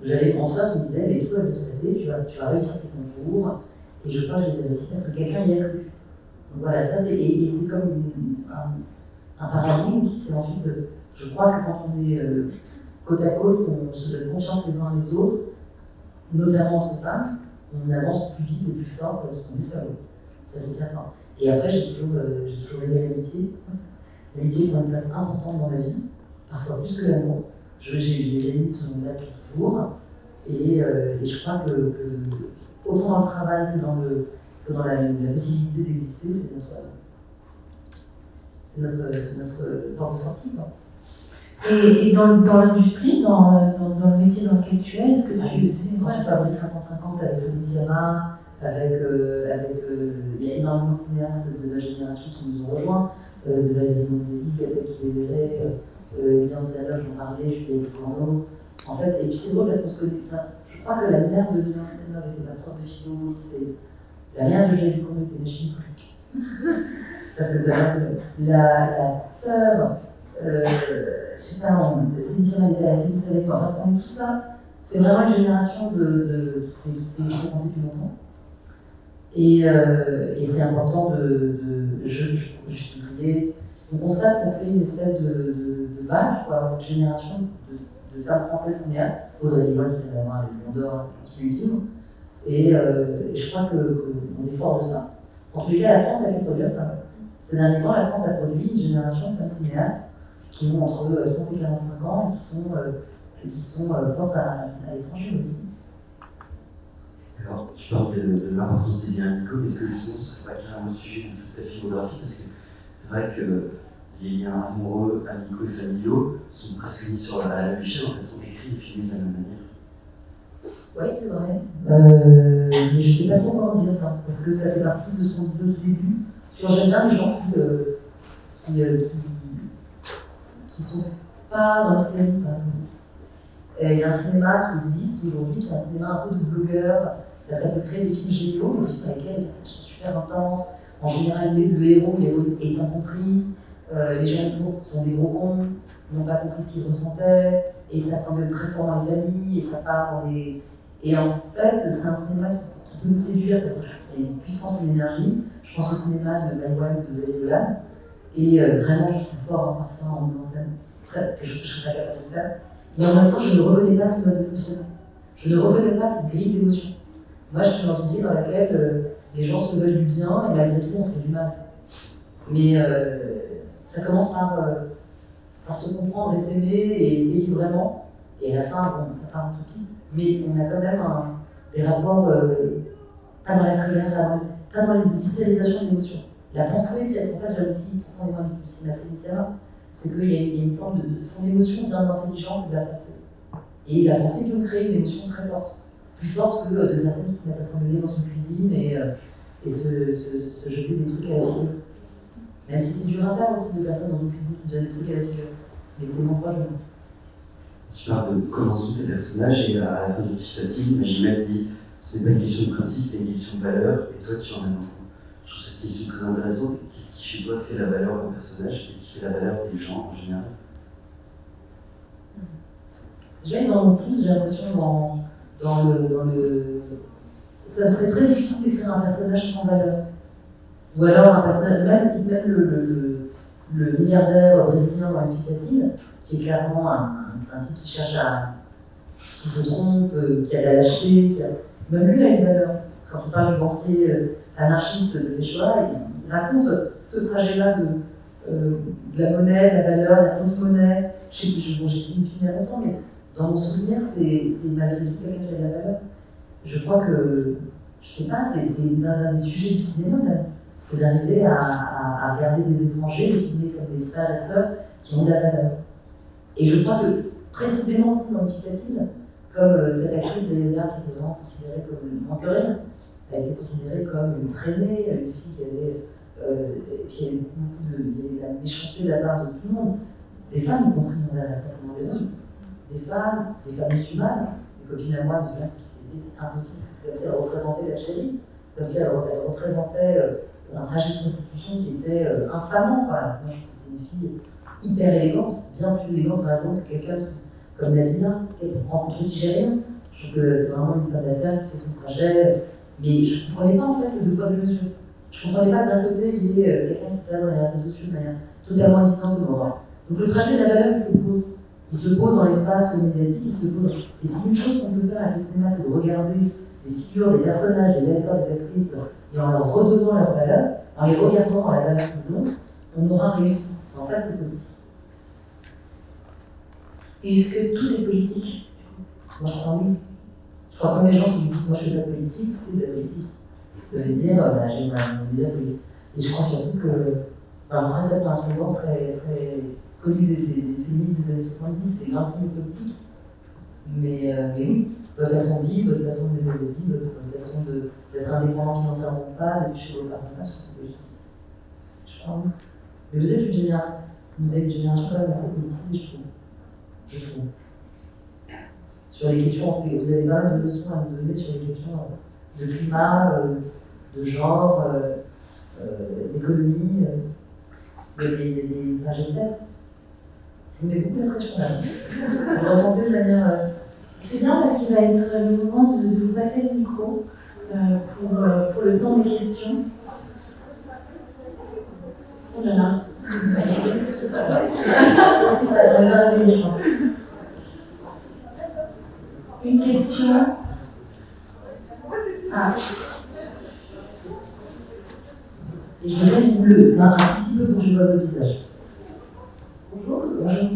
J'avais une grande sœur qui me disait, mais tout va bien se passer, tu vas réussir tes concours, et je crois que je les ai réussi parce que quelqu'un y a cru. Donc voilà, ça c'est, et c'est comme un paradigme qui c'est ensuite, je crois que quand on est côte à côte, qu'on se donne confiance les uns les autres, notamment entre femmes, on avance plus vite et plus fort que lorsqu'on est seul. Ça c'est certain. Et après j'ai toujours aimé l'amitié. L'amitié prend une place importante dans la vie, parfois plus que l'amour. J'ai des amis qui sont là pour toujours, et je crois que autant dans le travail que dans la possibilité d'exister, c'est notre porte de sortie. Quoi. Et dans l'industrie, dans le métier dans lequel tu es, est-ce que tu sais quand tu fabriques 50-50 avec Céline il y a énormément de cinéastes de la génération qui nous ont rejoints, de Valérie Donzelli, Gaël Kivéveré, Liane Selnov, j'en parlais, Juliette Corneau. En fait, et puis c'est drôle parce qu'on se connaît. Je crois que la mère de Liane Selnov était ma prof de philo au lycée. La mère de Juliette Corneau était ma chimique. Parce que la sœur, je sais pas, Cynthia était à la Félice avec moi. On est tout ça. C'est vraiment une génération qui s'est fréquentée depuis longtemps. Et c'est important je dirais, on constate qu'on fait une espèce de vague, quoi, une génération de femmes françaises cinéastes, Audrey Divois qui vient d'avoir le Lion d'Or, qui suit le film, et je crois qu'on est fort de ça. En tous les cas, la France a pu produire ça. Ces derniers temps, la France a produit une génération de femmes cinéastes qui ont entre 30 et 45 ans et qui sont fortes à l'étranger aussi. Alors, tu parles de l'importance des liens amicaux, est-ce que justement ce ne serait pas carrément le sujet de toute ta filmographie? Parce que c'est vrai que les liens amoureux, amicaux et familiaux sont presque mis à la même échelle, en fait, sont écrits et filmés de la même manière. Oui, c'est vrai. Mais je ne sais pas trop comment dire ça, parce que ça fait partie de ce qu'on disait au tout début. J'aime bien les gens qui sont pas dans le cinéma, par exemple. Il y a un cinéma qui existe aujourd'hui, qui est un cinéma un peu de blogueurs, Ça peut créer des films géniaux, des films dans lesquels les passages sont super intenses. En général, le héros ou l'héroïne est incompris. Les gens autour sont des gros cons, n'ont pas compris ce qu'ils ressentaient, et ça s'engueule très fort dans les familles, et ça part dans des... Et en fait, c'est un cinéma qui peut me séduire, parce que je trouve qu'il y a une puissance, une énergie. Je pense au cinéma de Maïwan ou de Xavier Dolan, et vraiment, je suis fort parfois en mise en scène, que je ne serais pas capable de faire. Et en même temps, je ne reconnais pas ces modes de fonctionnement. Je ne reconnais pas cette grille d'émotions. Moi, je suis dans une vie dans laquelle les gens se veulent du bien, et malgré tout, on se fait du mal. Mais ça commence par se comprendre et s'aimer et essayer vraiment. Et à la fin, bon, ça part en toupie. Mais on a quand même des rapports, pas dans la colère, pas dans l'hystérisation de l'émotion. La pensée qui est responsable, j'ai aussi profondément du cinéma, c'est qu'il y a une forme de son émotion vient de l'intelligence et de la pensée. Et la pensée peut créer une émotion très forte. Plus forte que de personnes qui se mettent à s'engueuler dans une cuisine et se jeter des trucs à la figure. Même si c'est dur à faire aussi de personnes dans une cuisine qui se jettent des trucs à la figure. Mais c'est mon proche. Tu parles de comment sont tes personnages et à la fin du Fille Facile, Magimel dit c'est pas une question de principe, c'est une question de valeur, et toi tu en as beaucoup. Je trouve cette question très intéressante. Qu'est-ce qui chez toi fait la valeur d'un personnage? Qu'est-ce qui fait la valeur des gens en général? Déjà, ils en ont tous, j'ai l'impression, dans le... Ça serait très difficile d'écrire un personnage sans valeur. Ou alors un personnage, même le milliardaire brésilien dans Une Fille Facile, qui est clairement un type qui cherche qui se trompe, qui a de la lâcheté, même lui a une valeur. Quand il parle du banquier anarchiste de Péchoa, il raconte ce trajet-là de la monnaie, de la valeur, de la fausse monnaie. J'ai fait une film il y a longtemps, mais dans mon souvenir, c'est malgré tout quelqu'un qui a de la valeur. Je crois que, je sais pas, c'est l'un des sujets du cinéma même. C'est d'arriver à regarder des étrangers, les filmer comme des frères et sœurs qui ont de la valeur. Et je crois que, précisément aussi dans Une Fille Facile, comme cette actrice Léa qui était vraiment considérée comme moins que rien, a été considérée comme une traînée, une fille qui avait. Et puis il y avait beaucoup de la méchanceté de la part de tout le monde. Des femmes, y compris, pas seulement des hommes. Des femmes musulmanes, des copines à moi musulmanes qui s'étaient dit c'est impossible, c'est comme si elles représentaient l'Algérie, c'est comme si elles représentaient un trajet de prostitution qui était infamant. Moi, je trouve que c'est une fille hyper élégante, bien plus élégante par exemple que quelqu'un comme Nabila, qui rencontre Nigérien. Je trouve que c'est vraiment une femme d'affaires qui fait son trajet. Mais je ne comprenais pas en fait le deux poids deux mesures. Je ne comprenais pas que d'un côté il y ait quelqu'un qui passe dans les réseaux sociaux de manière totalement évidente et morale. Donc le trajet de la valeur il se pose. Il se pose dans l'espace médiatique, il se pose. Et si une chose qu'on peut faire avec le cinéma, c'est de regarder des figures, des personnages, des acteurs, des actrices, et en leur redonnant leur valeur, en les regardant dans la valeur qu'ils ont, on aura réussi. Sans ça, c'est politique. Et est-ce que tout est politique? Moi, je crois oui. Je crois que comme les gens qui me disent moi je fais de la politique, c'est de la politique. Ça veut dire j'ai une idée politique. Et je crois surtout que. Après, ça, c'est un slogan très, très connu des féministes des années 70, les grandes signes politiques. Mais oui, votre façon de vivre, votre façon de mener votre vie, votre façon d'être indépendant financièrement ou pas, de toucher vos partenaires, c'est politique. Je crois oui. Mais vous êtes une génération quand même assez politisée, je trouve. Sur les questions, vous avez pas mal de leçons à nous donner sur les questions de climat, de genre, d'économie. J'espère. Je vous mets beaucoup la pression là. Vous ressentez de manière. C'est bien parce qu'il va être le moment de vous passer le micro pour le temps des questions. Oh là là. Il y a quelque chose qui se passe. Est-ce que ça va réveiller les gens? Une question. Ah. Et je vais vous le un petit peu pour que je vois le visage. Bonjour. Bonjour.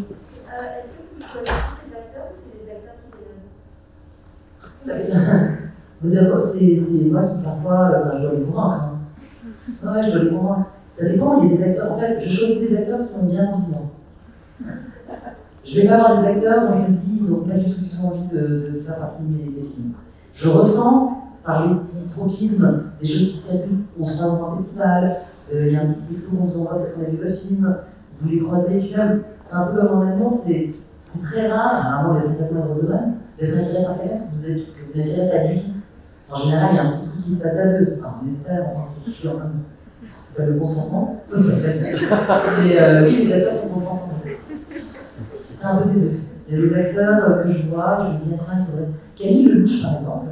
Est-ce que vous choisissez les acteurs ou c'est les acteurs qui les donnent? D'abord, c'est moi qui parfois, je dois les convaincre. Hein. Ouais, je dois les convaincre. Ça dépend, il y a des acteurs. En fait, je choisis des acteurs qui ont bien envie de moi. Je vais pas avoir des acteurs dont je me dis ils n'ont pas du tout envie de faire partie des films. Je ressens, par les petits tropismes, des choses qui circulent. On se rend dans un festival, il y a un petit texto qu'on vous envoie parce qu'on a vu votre film, vous les croisez, et puis là, c'est un peu comme en annonce, c'est très rare, avant d'être complètement heureux de même, d'être attiré par quelqu'un que vous n'attirez pas du tout. En général, il y a un petit truc qui se passe à deux. Enfin, on espère, enfin, c'est pas le consentement, ça fait. Mais oui, les acteurs sont consentants. C'est un peu des deux. Il y a des acteurs que je vois, je me dis, tiens, il faudrait. Camille Lelouch, par exemple,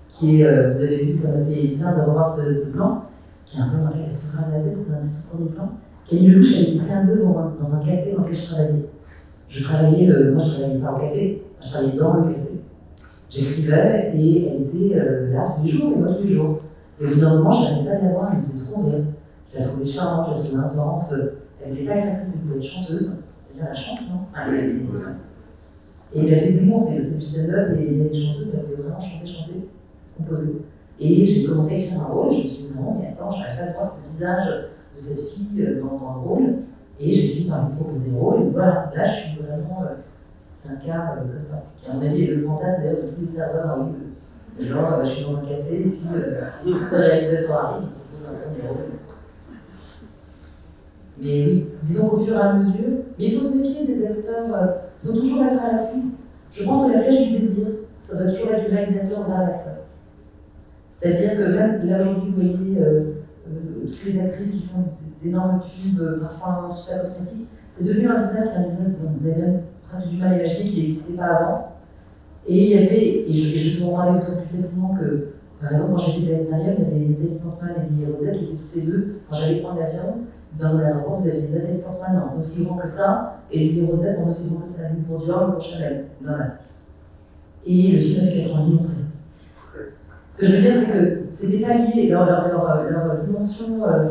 qui est, vous avez vu, ça m'a fait bizarre de revoir ce plan, qui est un peu dans lequel elle se rase la tête, c'est un petit tout premier plan. Camille Lelouch, elle était serveuse dans un café dans lequel je travaillais. Moi, je travaillais pas au café, je travaillais dans le café. J'écrivais et elle était là tous les jours, et moi tous les jours. Et au bout d'un moment, je n'arrivais pas à la voir, elle me faisait trop rire. Je la trouvais charmante, je la trouvais intense. Elle ne voulait pas être actrice, elle voulait être chanteuse. C'est-à-dire, elle chante, non? Et elle a fait de l'humour, elle a fait du stand-up, et il y a des chanteuses, elle voulait vraiment chanter, composer. Et j'ai commencé à écrire un rôle, et je me suis dit, non, mais attends, je n'arrive pas à voir ce visage de cette fille dans le rôle. Et j'ai fini par lui proposer le rôle, et voilà, là, je suis vraiment. C'est un cas comme ça. Qui, à mon avis, est le fantasme d'ailleurs de tous les serveurs. Oui, genre, je suis dans un café, et puis le réalisateur arrive, il propose un premier rôle. Mais oui, disons qu'au fur et à mesure, mais il faut se méfier des acteurs, il faut toujours être à l'affût. Je pense que la flèche du désir, ça doit toujours être du réalisateur vers l'acteur. C'est-à-dire que même là aujourd'hui, vous voyez toutes les actrices qui font d'énormes pubs, parfums, tout ça, cosmétique, c'est devenu un business qui est un business dont vous avez même presque du mal à imaginer qu'il n'existait pas avant. Et il y avait, et je peux en parler d'autant plus facilement que, par exemple, quand j'ai fait de l'intérieur, il y avait Nathalie Portman et Lily Rosette qui étaient toutes les deux, quand j'allais prendre l'avion, dans un aéroport, vous avez Nathalie Portman en aussi grand que ça, et Lily Rosette en aussi grand que ça, l'une pour Dior, l'une pour Chanel, le masque. Et le film a fait 80 000 entrées. Ce que je veux dire, c'est que c'était pas lié, leur dimension, voilà.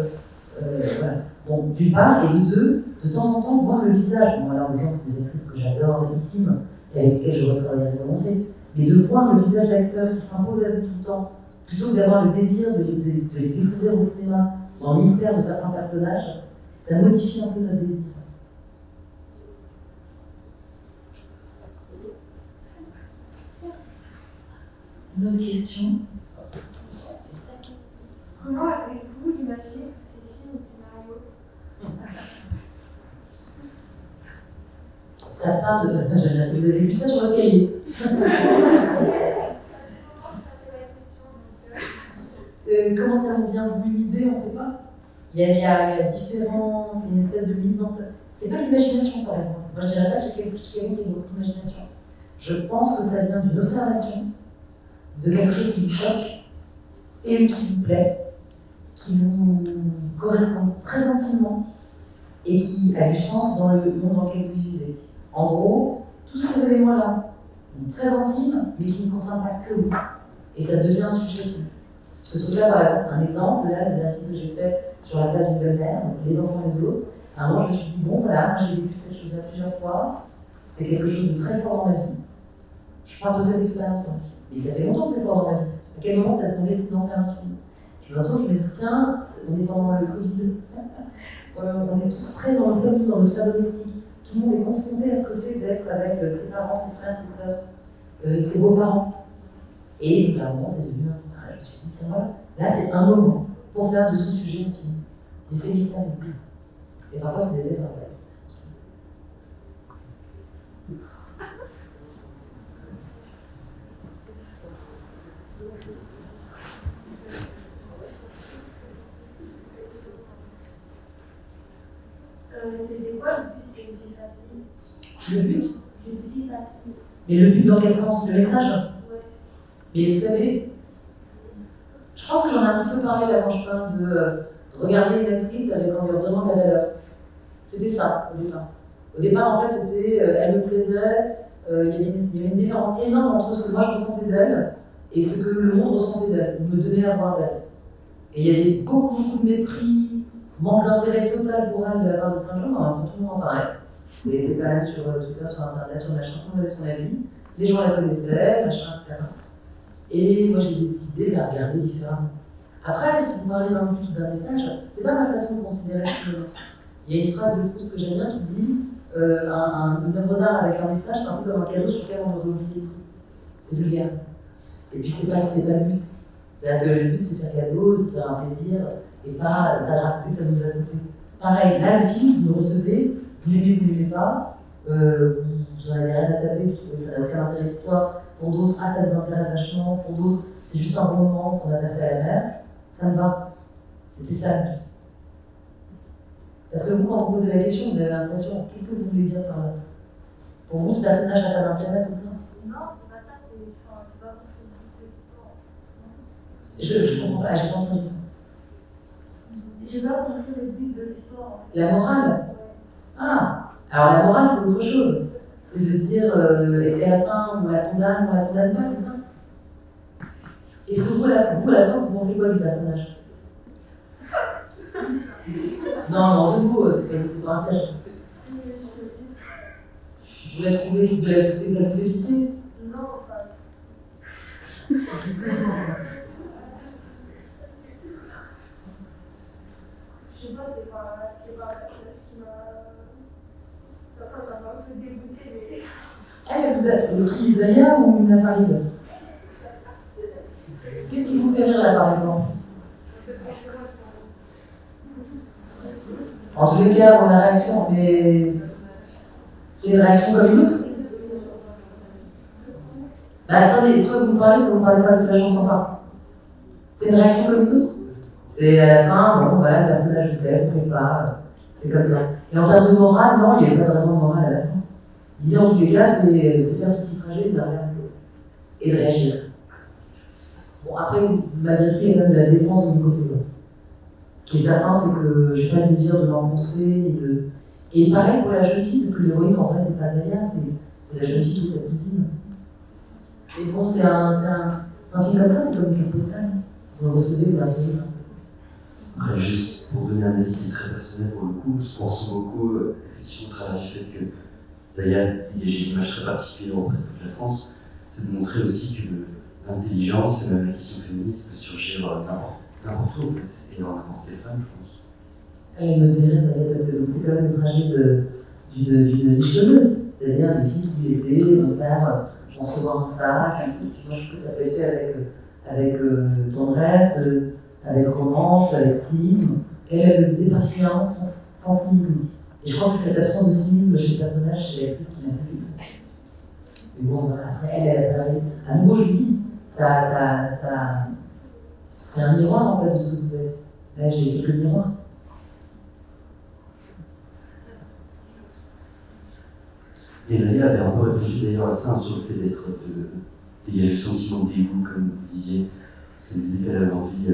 Bon, d'une part, et de deux, de temps en temps, voir le visage. Bon, alors, en l'occurrence, c'est des actrices que j'adore, bellissime, et avec lesquelles j'aurais travaillé à recommencer. Mais de voir le visage d'acteur qui s'impose à tout le temps, plutôt que d'avoir le désir de les découvrir au cinéma, dans le mystère de certains personnages, ça modifie un peu notre désir. Une autre question? Comment avez-vous imaginé tous ces films ou scénarios? Ça part de. Vous avez vu ça sur votre cahier. Comment ça nous vient? Vous une idée? On ne sait pas. Il y a différents. C'est une espèce de mise en place. C'est pas de l'imagination, par exemple. Moi, je dirais pas que j'ai quelqu'un qui a beaucoup d'imagination. Je pense que ça vient d'une observation de quelque chose qui vous choque et qui vous plaît, qui vous correspond très intimement et qui a du sens dans le monde dans lequel vous vivez. En gros, tous ces éléments-là, très intimes, mais qui ne concernent pas que vous. Et ça devient un sujet film. Ce truc-là, par exemple, un exemple, là, le dernier que j'ai fait sur la place d'une belle-mère, les enfants des autres, à un moment, je me suis dit, bon, voilà, moi j'ai vécu cette chose-là plusieurs fois, c'est quelque chose de très fort dans ma vie. Je parle de cette expérience-là. Mais ça fait longtemps que c'est fort dans ma vie. À quel moment on décide d'en faire un film? Je me retrouve, je me dis, tiens, on est pendant le Covid. On est tous très dans le famille, dans le sphère domestique. Tout le monde est confronté à ce que c'est d'être avec ses parents, ses frères, ses sœurs, ses beaux-parents. Et donc, à un moment, c'est devenu un film. Je me suis dit, tiens, voilà, là, c'est un moment pour faire de ce sujet un film. Mais c'est mystérieux. Et parfois, c'est des erreurs. C'était quoi le but d'une vie facile? Le but? D'une vie facile. Mais le but dans quel sens? Le message? Ouais. Mais vous savez, je pense que j'en ai un petit peu parlé là quand je parle de regarder une actrice avec en lui redonnant de la valeur. C'était ça au départ. Au départ, en fait, c'était elle me plaisait, il y avait une différence énorme entre ce que moi je ressentais d'elle et ce que le monde ressentait d'elle, ou me donnait à voir d'elle. Et il y avait beaucoup de mépris, manque d'intérêt total pour elle de la part de plein de gens, mais en même temps, tout le monde en parlait. Elle était quand même sur Twitter, sur Internet, sur machin, tout le monde avait son avis, les gens la connaissaient, machin, etc. Et moi, j'ai décidé de la regarder différemment. Après, si vous parlez d'un but ou d'un message, c'est pas ma façon de considérer le cinéma. Il y a une phrase de Proust que j'aime bien qui dit une œuvre d'art avec un message, c'est un peu comme un cadeau sur lequel on aurait oublié le prix. C'est vulgaire. Et puis, c'est pas le but. C'est-à-dire que le but, c'est de faire cadeau, c'est de faire un plaisir, et pas raconter que ça nous a coûté. Pareil, là, le film, vous le recevez, vous l'aimez pas, vous n'en avez rien à taper, vous trouvez que ça n'a aucun intérêt l'histoire. Pour d'autres, ça les intéresse vachement. Pour d'autres, c'est juste un bon moment qu'on a passé à la mer, ça me va. C'était ça le but. Parce que vous, quand vous posez la question, vous avez l'impression, qu'est-ce que vous voulez dire par là? Pour vous, ce personnage n'a pas d'intérêt, c'est ça? Non, c'est pas ça, c'est pas forcément l'histoire. Je comprends pas, j'ai pas entendu. J'ai pas compris le but de l'histoire. La morale? Ouais. Ah, alors la morale, c'est autre chose. C'est de dire, est-ce qu'à la fin, on la condamne pas, c'est ça? Est-ce que vous, à la fin, vous pensez quoi du personnage? Non, mais en deux mots, c'est pas un piège. Vous l'avez trouvé, vous fait pitié? Non, enfin. Je sais pas, c'est pas un personnage qui m'a. Ça m'a un peu dégoûté, mais. Elle, vous êtes qui, Isaiah ou Mina Farid? Qu'est-ce qui vous fait rire là, par exemple? En tous les cas, on a réaction, mais c'est une réaction comme une autre. Bah attendez, soit vous me parlez, soit vous ne parlez pas, c'est là j'entends pas. C'est une réaction comme une autre. C'est à la fin, bon voilà, le personnage vous plaît, vous ne plaît pas, c'est comme ça. Et en termes de morale, non, il n'y avait pas vraiment de morale à la fin. L'idée en tous les cas, c'est faire ce petit trajet et de réagir. Bon, après, malgré tout, il y a même de la défense de mon côté. Ce qui est certain, c'est que je n'ai pas le désir de l'enfoncer. Et pareil pour la jeune fille, parce que l'héroïne, en vrai, c'est pas Zaya, c'est la jeune fille qui est sa cousine. Et bon, c'est un film comme ça, c'est comme une carte postale. Vous le recevez, vous la recevez. Après, juste pour donner un avis qui est très personnel pour le coup, je pense beaucoup, effectivement, au travers du fait que Zaya dégage une image très particulière auprès de toute la France, c'est de montrer aussi que l'intelligence et même la question féministe peut surgir n'importe où, en fait, et dans n'importe quelle femme, je pense. Elle est mesurée, Zaya, parce que c'est quand même le trajet d'une échelonneuse, c'est-à-dire des filles qui l'étaient, vont faire recevoir un sac, un truc. Moi, je trouve que ça peut être fait avec tendresse, avec romance, avec cynisme. Elle le faisait particulièrement sans cynisme. Et je pense que cette absence de cynisme chez le personnage, chez l'actrice qui m'a séduite. Mais bon, voilà, après, elle a réalisé. À nouveau, je vous dis, c'est un miroir en fait de ce que vous êtes. Là, j'ai quelques miroirs. Et Zaya avait un peu réfléchi d'ailleurs à ça, sur le fait d'être de dégager le sentiment de dégoût, comme vous disiez. Elle disait qu'elle avait envie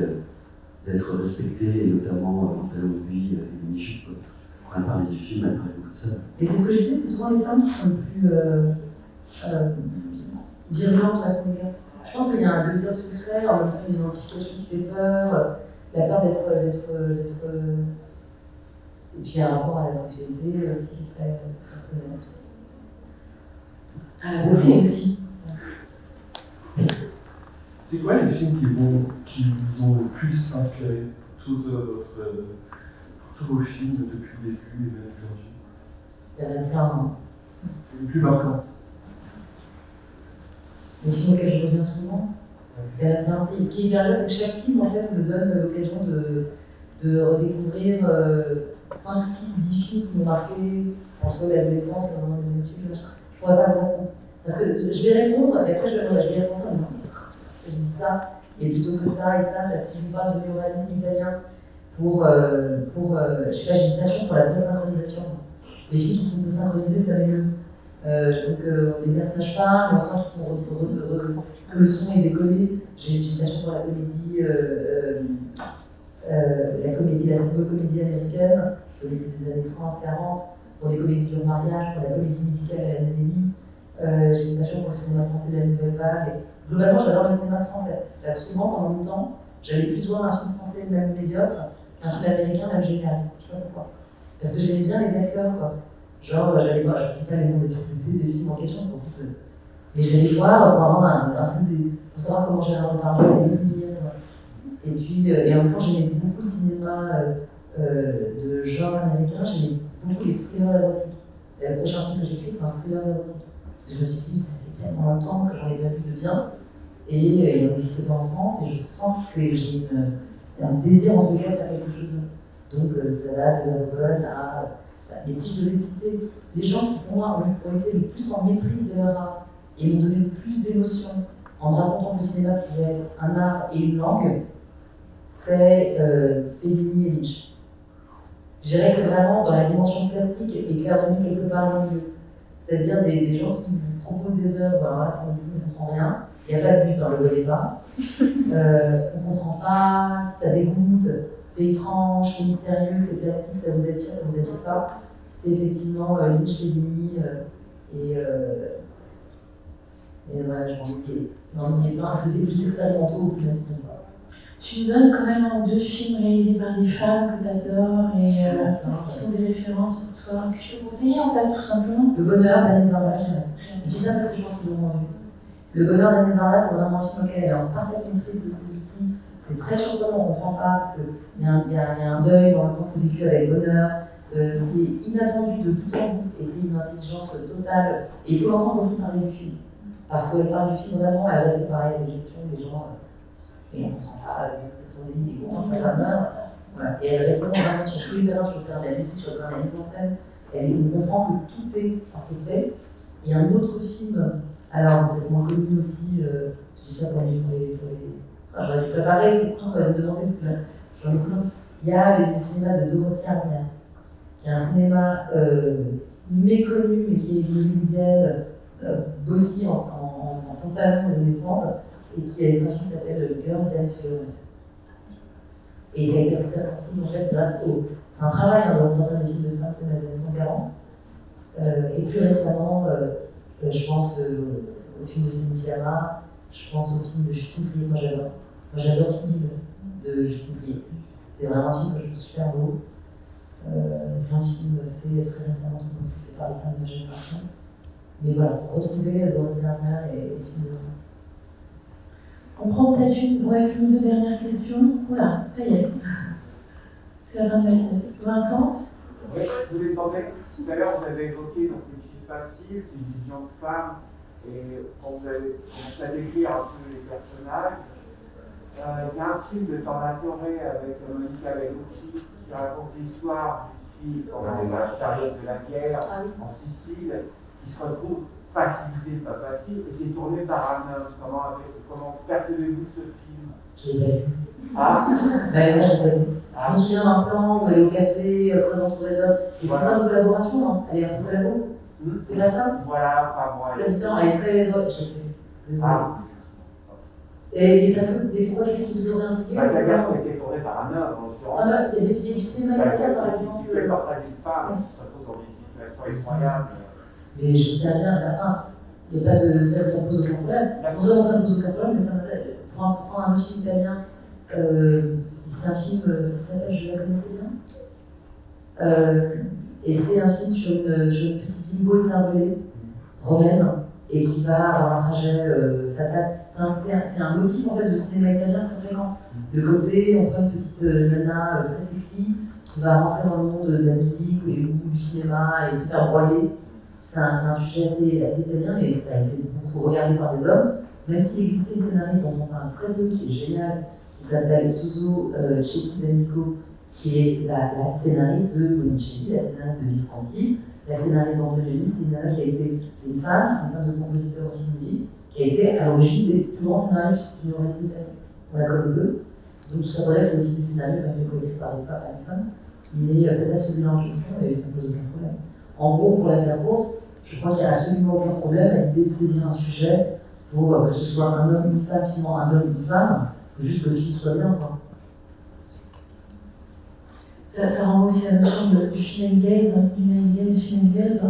d'être respectée, et notamment quand elle oublie une niche. Quand elle parlait du film, elle parlait beaucoup de ça. Et c'est ce que je dis, c'est souvent les femmes qui sont les plus virulentes à son égard. Je pense qu'il y a un désir secret, en même temps une identification qui fait peur, la peur d'être. Et puis un rapport à la sexualité aussi qui est très personnel. À la beauté aussi. C'est quoi les films qui vous ont le plus inspiré pour tous vos films depuis le début et même aujourd'hui? Il y en a plein. Les plus marquants. Les films auxquels je reviens souvent. Il y en a plein. Ce qui est hyper bien, c'est que chaque film en fait, me donne l'occasion de redécouvrir 5, 6, 10 films qui m'ont marqué entre l'adolescence et le moment des études. Je ne pourrais pas répondre. Parce que je vais répondre, et après je vais répondre ça, non, je dis ça, et plutôt que ça et ça, si je vous parle de néoréalisme italien pour je sais pas, j'ai une passion pour la post-synchronisation. Les filles qui sont post-synchronisées, ça va mieux. Donc les personnages parlent, on sent qu'ils sont que le son est décollé. J'ai une passion pour la comédie, la comédie américaine, comédie des années 30-40, pour les comédies du mariage, pour la comédie musicale à la Nelly. J'ai une passion pour le cinéma français de la nouvelle vague. Et globalement, j'adore le cinéma français. C'est-à-dire que souvent, pendant longtemps, j'allais plus voir un film français même médiocre qu'un film américain même génial. Je sais pas pourquoi. Parce que j'aimais bien les acteurs, quoi. Genre, j'allais voir, je ne dis pas les noms des films en question, pour plus, mais j'allais voir pour avoir un peu pour savoir comment j'allais en parler, les lire. Et puis, et en même temps, j'aimais beaucoup le cinéma de genre américain, j'aimais beaucoup les thrillers érotiques. Et le prochain film que j'ai fait, c'est un thriller érotique. Parce que je me suis dit, ça fait tellement longtemps que j'en ai pas vu de bien, et il n'existe pas en France, et je sens que j'ai un désir en tout cas de faire quelque chose d'autre. Donc, ça va de la révolte à. Mais si je devais citer les gens qui, pour moi, ont été le plus en maîtrise de leur art et m'ont donné le plus d'émotions en me racontant que le cinéma pouvait être un art et une langue, c'est Fellini et Lynch. Je dirais que c'est vraiment dans la dimension plastique et clair de lune quelque part dans le milieu. C'est-à-dire des gens qui vous proposent des œuvres, alors là, pour le coup, on ne comprend rien. Il n'y a pas de but, hein, le voyez pas. On ne comprend pas, ça dégoûte, c'est étrange, c'est mystérieux, c'est plastique, ça vous attire pas. C'est effectivement Lynch, Fellini et voilà, je m'en oubliais plein, des plus expérimentaux ou plus mainstream. Tu nous donnes quand même un ou deux films réalisés par des femmes que tu adores et qui sont des références pour toi, que tu peux conseiller en fait, tout simplement. Le bonheur d'Agnès Varda, je dis ça parce que je pense qu'ils l'ont vu. Le bonheur d'Agnès Varda, c'est vraiment un film auquel elle est en parfaite maîtrise de ses outils. C'est très surprenant, on ne comprend pas parce qu'il y a un deuil, mais en même temps c'est vécu avec bonheur. C'est inattendu de bout en bout et c'est une intelligence totale. Et il faut l'entendre aussi parler du film. Parce qu'elle parle du film vraiment, elle a fait pareil des questions, des gens. Et on ne comprend pas, quand on dit des gros, ça va. Voilà. Et elle répond vraiment sur tous les terrains, sur le terrain de la musique, sur le terrain de la mise en scène. On comprend que tout est orchestré. Il y a un autre film, alors peut-être moins connu aussi, je dis ça pour les enfin, j'aurais dû préparer, peut-être quand on va me demander ce que j'en ai plein. Il y a le cinéma de Dorothy Asner, qui est un cinéma méconnu, mais qui est hollywoodienne, bossy en pantalon des années 30, et qui a fait un film qui s'appelle Girl Dance Alone. Et ça a été sorti en fait c'est un travail de ressortir des films de femmes dans les années 30-40. Et plus récemment, je pense au film de Céline Sciamma, je pense au film de Justine Triet, moi j'adore. Moi j'adore Sibylle de Justine Triet. C'est vraiment un film que je trouve super beau. Plein de films faits très récemment, qui ont été faits par les femmes de ma génération. Mais voilà, pour retrouver Dorothée Asner et les films de On prend peut-être une ou deux dernières questions. Oula, ça y est. C'est la fin de la sieste. Vincent? Oui, je voulais demander, tout à l'heure, vous avez évoqué donc, une fille facile, c'est une vision de femme, et quand vous avez commencé à décrire un peu les personnages, il y a un film de Tornatore avec Monica Bellucci qui raconte l'histoire d'une fille pendant la période de la guerre en Sicile, qui se retrouve facilisée, pas facile, et c'est tourné par un homme. Comment percevez-vous ce film? Je l'ai pas vu. Ah Ben là, j'ai pas vu. Je me souviens d'un plan où elle est au café, très entourée d'hommes. Et c'est ça une collaboration, non? Elle est un peu collabo? C'est pas ça? Voilà, enfin bon. C'est différent, elle est très désolée. Désolée. Et pourquoi qu'est-ce qui vous aurait intrigué? La guerre, c'était tourné par un homme, en l'occurrence. Il y a des filles du cinéma italien, par exemple. Tu fais portrait d'une femme, qui se retrouve dans une situation effroyable. Mais j'espère bien, à la fin, il n'y a pas de. Ça ne pose aucun problème. Non seulement ça ne pose aucun problème, mais ça m'intéresse. Pour prendre un film italien, c'est un film, ça s'appelle, je la connaissais bien. Et c'est un film sur une petite bimbo cervelée romaine et qui va avoir un trajet fatal. C'est un motif en fait de cinéma italien très fréquent. Le côté, on prend une petite nana très sexy qui va rentrer dans le monde de la musique ou du cinéma et se faire broyer. C'est un sujet assez italien et ça a été beaucoup regardé par des hommes. Même s'il existait une scénariste dont on parle très peu, qui est géniale, qui s'appelle Suso Cecchi D'Amico, qui est la scénariste de Bonicelli, la scénariste de Visconti, la scénariste d'Antonioni, c'est une femme de compositeur aussi musique, qui a été à l'origine des plus grands scénarios psychologiques italiens. On la connaît peu. Donc ça pourrait c'est aussi des scénarios qui ont été coécrits par des femmes, mais peut-être celui-là en question et ça ne pose aucun problème. En gros, pour la faire courte, je crois qu'il n'y a absolument aucun problème à l'idée de saisir un sujet pour que ce soit un homme, une femme, finalement un homme, une femme, il faut juste que le film soit bien, quoi. Ça renvoie aussi à la notion du female gaze,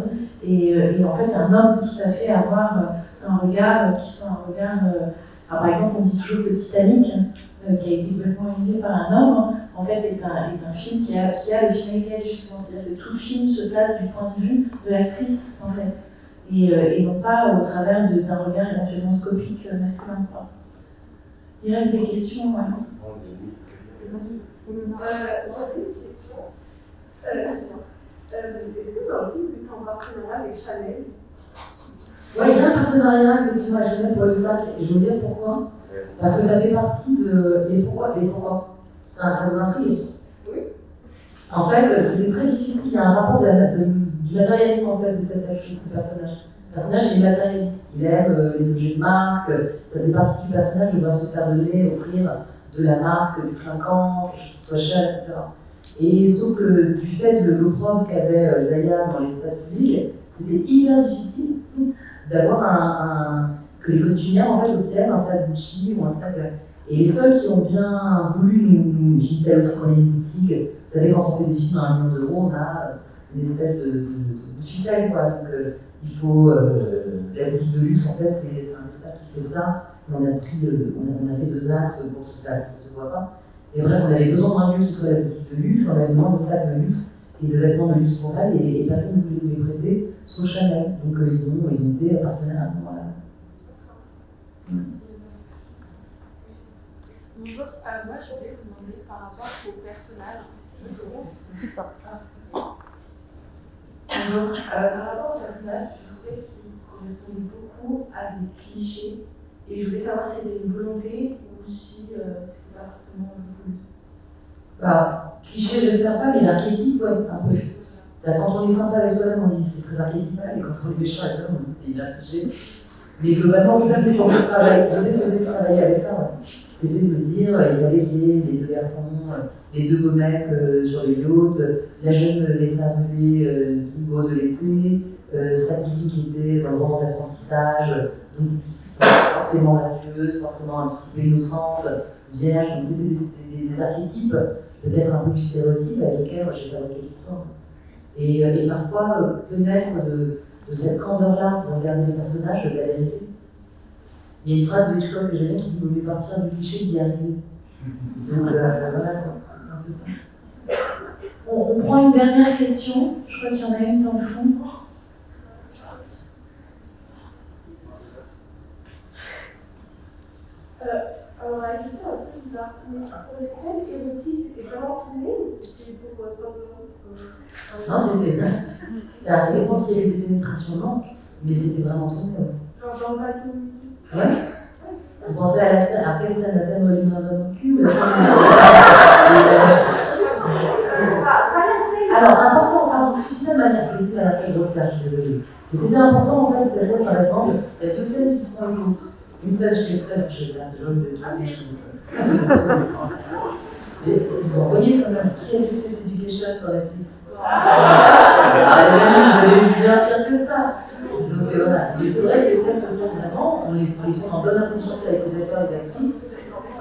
et en fait un homme peut tout à fait avoir un regard qui soit un regard, par exemple on dit toujours que Titanic, qui a été complètement réalisé par un homme, en fait est un film qui a le female gaze justement, c'est-à-dire que tout le film se place du point de vue de l'actrice en fait, et non pas au travers d'un regard éventuellement scopique masculin. Il reste des questions, ouais. J'avais une question. Est-ce que dans le film, vous êtes en partenariat avec Chanel? Oui, il y a un partenariat effectivement avec Chanel pour le sac, et je veux dire pourquoi. Parce que ça fait partie de. Et pourquoi ça vous intrigue? Oui. En fait, c'était très difficile. Il y a un rapport du matérialisme en fait, de cette actrice, ce personnage. Le personnage il est matérialiste, il aime les objets de marque, ça fait partie du personnage de vouloir se faire donner, offrir de la marque, du clinquant, quelque chose qui soit cher, etc. Et sauf que du fait de l'opprobre qu'avait Zaya dans l'espace public, c'était hyper difficile d'avoir que les costumières en fait obtiennent un sac Gucci ou un sac. Et les seuls qui ont bien voulu nous j'étais aussi quand on est une boutique, vous savez, quand on fait des films à 1 million d'euros, on a une espèce de ficelle, quoi. Donc il faut. La boutique de luxe, en fait, c'est un espace qui fait ça. On a fait 2 axes pour que ça ne se voit pas. Et bref, on avait besoin d'un lieu qui soit la boutique de luxe, on avait besoin de sacs de luxe et de vêtements de luxe pour elle, et personne ne voulait nous les prêter, sauf Chanel. Donc ils ont été partenaires à ce moment-là. Bonjour, moi je voulais vous demander par rapport au personnage. Bonjour, par rapport au personnage, je trouvais qu'il correspondait beaucoup à des clichés et je voulais savoir si c'était une volonté ou si c'était pas forcément voulu. Bah, cliché, j'espère pas, mais l'archétype, ouais, un peu. Ça, quand on est sympa avec soi-même, on dit c'est très archétypal, et quand on est méchant avec soi-même, on dit c'est bien cliché. Mais globalement, l'idée c'était de travailler avec ça. Ouais. C'était de dire il fallait qu'il y ait les 2 garçons, les 2 beaux mecs sur le yacht, la jeune escarvelée qui boit de l'été, sa cousine qui était dans le moment d'apprentissage, donc forcément vertueuse, forcément un petit peu innocente, vierge. Donc c'était des archétypes, peut-être un peu plus stéréotypes avec lesquels j'ai fabriqué l'histoire. Et parfois, peut naître de cette candeur-là de regarder les personnages, de la vérité. Il y a une phrase de Hitchcock que j'aime bien qui dit « il vaut mieux partir du cliché d'y arriver ». Donc voilà, c'est un peu ça. On prend une dernière question, je crois qu'il y en a une dans le fond. Alors la question est un peu bizarre, mais pour les scènes érotiques, c'était vraiment tourné ou c'était pour simplement... Non, c'était... Alors ça dépend s'il y a eu des pénétrations longues, mais c'était vraiment tourné. Genre dans le bateau. Ouais. Vous pensez à la scène, après la scène où elle lui met un doigt dans le cul ou la scène Alors, important, pardon, si je dis ça de manière politique, de manière très grossière, je suis désolée. Et c'était important en fait, cette scène par exemple, il y a 2 scènes qui sont égaux. Une scène, je fais exprès, je sais pas, c'est genre, vous êtes tous les je trouve ça. Ils ont envoyé quand même, qui a vu Sex Education sur Netflix? Ah, les amis, vous avez vu bien pire que ça. Donc voilà, mais c'est vrai que les scènes se tournent vraiment, on les tourne en bonne intelligence avec les acteurs et les actrices.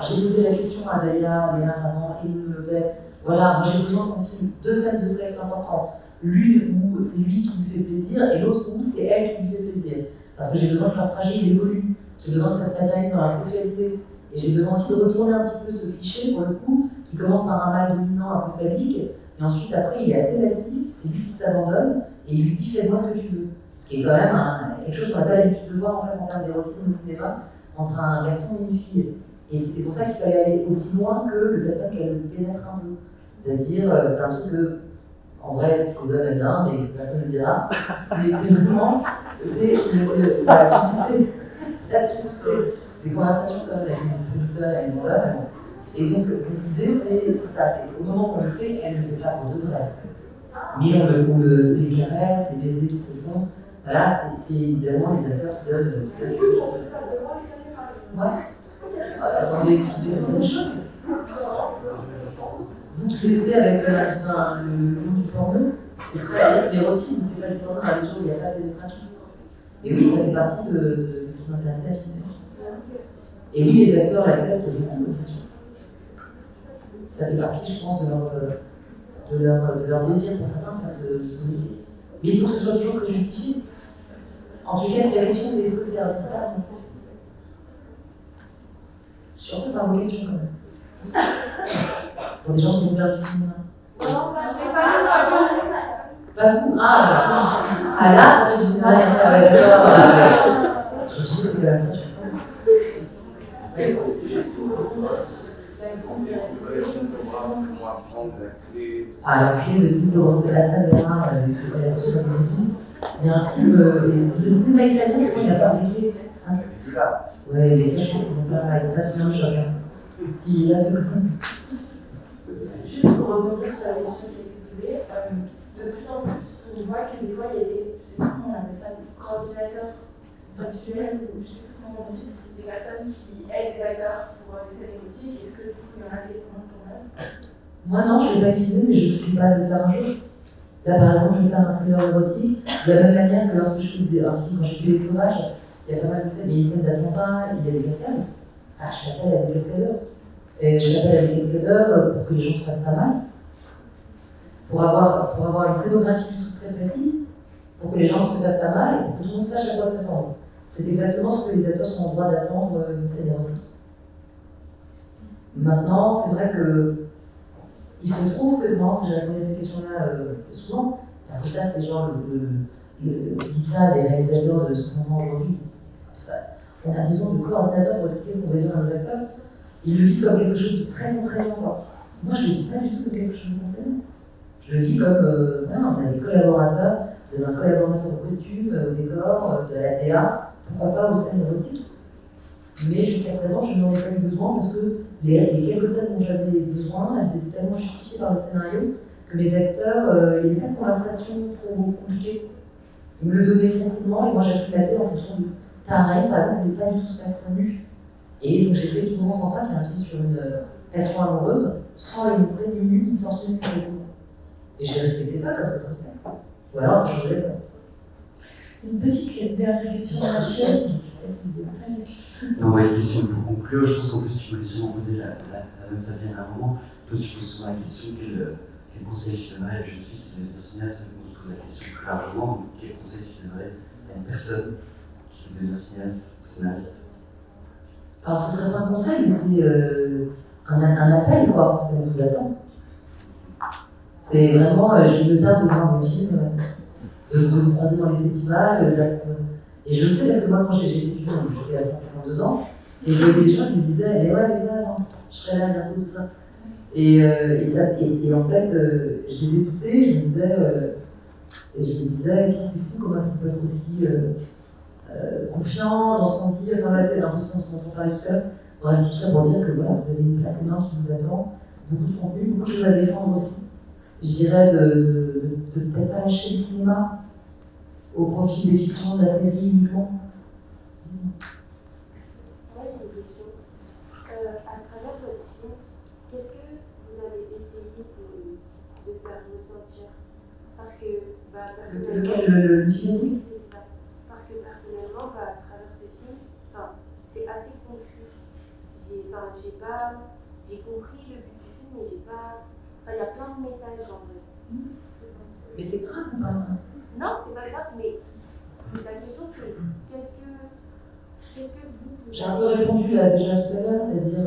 J'ai posé la question à Zaya, Léa avant, et Lopez. Voilà, moi j'ai besoin qu'on filme 2 scènes de sexe importantes. L'une où c'est lui qui lui fait plaisir, et l'autre où c'est elle qui lui fait plaisir. Parce que j'ai besoin que leur trajet il évolue, j'ai besoin que ça se matérialise dans leur sexualité. Et j'ai besoin aussi de retourner un petit peu ce cliché, pour le coup, qui commence par un mâle dominant un peu phallique, et ensuite après il est assez lascif, c'est lui qui s'abandonne, et il lui dit fais-moi ce que tu veux. Ce qui est quand même quelque chose qu'on n'a pas l'habitude de voir en fait en termes d'érotisme au cinéma, entre un garçon et une fille. Et c'était pour ça qu'il fallait aller aussi loin que le fait même qu'elle le pénètre un peu. C'est-à-dire, c'est un truc que, en vrai, les hommes aiment bien, mais personne ne le dira. Mais c'est vraiment, ça a suscité des conversations quand même avec les distributeurs et les vendeurs. Et donc l'idée, c'est ça, c'est qu'au moment où on le fait, elle ne le fait pas pour de vrai. Mais les caresses, les baisers qui se font, voilà, c'est évidemment les acteurs qui donnent Ouais. Attendez, excusez-moi, ça me choque. Vous qui laissez avec le nom du porno, c'est l'érotisme, c'est pas du porno dans les jours où il n'y a pas de pénétration. Et oui, ça fait partie de ce qui m'intéressait à filmer. Et oui, les acteurs l'acceptent beaucoup, bien sûr. Ça fait partie, je pense, de leur désir pour certains de faire ce métier. Mais il faut que ce soit toujours très justifié. En tout cas, si la question c'est est-ce que c'est arbitraire, je suis en train de faire vos questions quand même. Pour des gens qui vont faire du cinéma. Pas vous? Ah là, ça fait du cinéma avec peur. Je me suis dit c'est de la question. La clé de Tito, c'est la salle de l'art de la recherche des études. Il y a un film, le cinéma italien, il a fabriqué. Ouais, mais ça, je pense qu'on va pas bien le choc. Si, là, c'est comme. Juste pour rebondir sur la question qui a été posée, de plus en plus, on voit que des fois, il y a des, je sais pas comment on appelle ça, des coordinateurs sexuels, ou je sais pas comment on dit, des personnes qui aident les acteurs pour les scènes érotiques. Est-ce que il y en a des exemples quand même? Moi non, je ne l'ai pas utilisé, mais je ne suis pas de le faire un jour. Là par exemple, je vais faire un thriller érotique, de la même manière que lorsque je fais un film, quand je fais Les Sauvages, il y a pas mal de scènes, il y a une scène d'attentat, il y a des cascades. Ah, je l'appelle à des cascadeurs. Et je l'appelle à des cascadeurs pour que les gens se fassent pas mal, pour avoir une scénographie du truc très précise, pour que les gens ne se fassent pas mal et pour que tout le monde sache à quoi s'attendre. C'est exactement ce que les acteurs sont en droit d'attendre d'une scène érotique. Maintenant, c'est vrai que il se trouve que c'est marrant que j'ai répondu à ces questions-là souvent, parce que ça, c'est genre dites ça des réalisateurs de 60 ans aujourd'hui. On a besoin de coordinateurs pour expliquer ce qu'on veut dire à nos acteurs. Ils le vivent comme quelque chose de très contraignant. Moi, je ne le vis pas du tout comme quelque chose de contraignant. Je le vis comme, voilà, on a des collaborateurs, vous avez un collaborateur au costume, au décor, de la DA, pourquoi pas aux scènes érotiques. Mais jusqu'à présent, je n'en ai pas eu besoin parce que les quelques scènes dont j'avais besoin, elles étaient tellement justifiées par le scénario que mes acteurs, il n'y avait pas de conversation trop compliquée. Ils me le donnaient facilement et moi j'acclimatais en fonction de Tarek, par exemple, je ne voulais pas du tout se mettre nu. Et donc j'ai fait Tout le monde s'en va, qui est un film sur une passion amoureuse, sans les montrer ni nu, ni torse nu quasiment. Et j'ai respecté ça comme ça se respecte. Ou alors, il faut changer le temps. Une petite dernière question, Mathieu. Non, ma question pour conclure, je pense qu'en plus tu voulais sûrement poser la même Fabienne à un moment. Toi, tu poses souvent la question quel conseil tu donnerais à une jeune fille qui veut devenir cinéaste? On se pose la question plus largement, donc quel conseil tu donnerais à une personne qui veut devenir cinéaste ou scénariste? Alors, ce serait pas un conseil, c'est un appel, quoi. Ça vous attend. C'est vraiment, j'ai le temps de voir vos films, de vous croiser dans les festivals. Et je le sais parce que moi, quand j'étais étudiante, j'étais à 152 ans, et je voyais des gens qui me disaient mais ouais, mais toi, attends, je serai là bientôt, tout ça. Et en fait, je les écoutais, je me disais, c'est fou, comment est-ce qu'on peut être aussi confiant dans ce qu'on dit, enfin là, c'est l'impression dont on parlait tout à l'heure. Bref, tout ça pour dire que voilà, vous avez une place énorme qui vous attend, beaucoup de contenu, beaucoup de choses à défendre aussi. Je dirais de peut-être pas lâcher le cinéma au profit des fictions, de la série uniquement. Moi j'ai une question. À travers votre film, qu'est-ce que vous avez essayé de faire ressentir? Parce que personnellement, le film? Parce que personnellement, à travers ce film, c'est assez confus. J'ai compris le but du film, mais j'ai pas. Il y a plein de messages en vrai. Mais c'est grave, c'est pas ça. Non, c'est pas grave, mais la question c'est qu'est-ce que vous. J'ai un peu répondu là déjà tout à l'heure, c'est-à-dire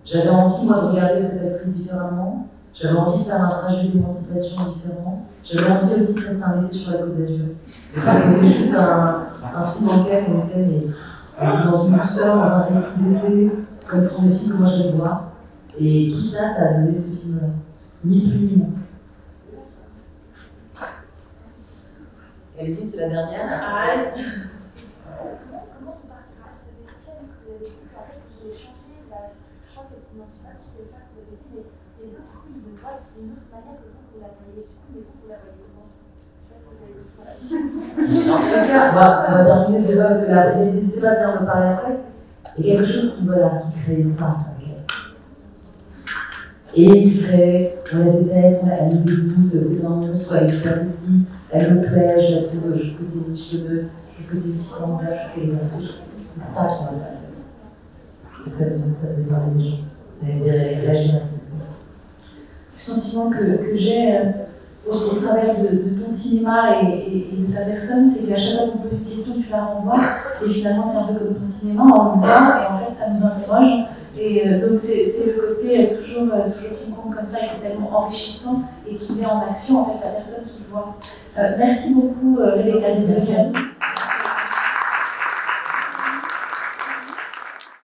j'avais envie moi de regarder cette actrice différemment, j'avais envie de faire un trajet d'émancipation différent, j'avais envie aussi de passer un été sur la Côte d'Azur. C'est juste un film dans lequel on était dans une douceur, dans un récit d'été, comme ce sont des films que moi j'aime voir. Et tout ça, ça a donné ce film-là. Ni plus ni moins. Allez-y, c'est la dernière. Comment on parle ce message que vous avez dit qu'en fait, il a changé, je crois que non, je sais pas si c'est ça que vous avez dit, mais les autres, du coup, ils le voient d'une autre manière que vous la voyez. Du coup, mais vous la voyez comment? Je sais pas si vous avez dit ça. En tout cas, on va terminer ce débat parce que n'hésitez pas à venir me parler après. Il y a quelque chose qui crée ça. Et qui crée, on la déteste, elle me dégoûte, c'est un monstre, elle se passe aussi, elle me plaît, je la trouve, je trouve que c'est une cheveux, je trouve que c'est une fille formidable, je trouve qu'elle est gracieuse. C'est ça qui m'intéresse. C'est ça que ça faisait parler des gens. Ça veut dire réagir à ça. Le sentiment que j'ai au travers de ton cinéma et de ta personne, c'est qu'à chaque fois que vous posez une question, tu la renvoies, et finalement c'est un peu comme ton cinéma, on le voit, et en fait ça nous interroge. Et donc c'est le côté toujours ping-pong comme ça, qui est tellement enrichissant et qui met en action en fait la personne qui voit. Merci beaucoup Rebecca.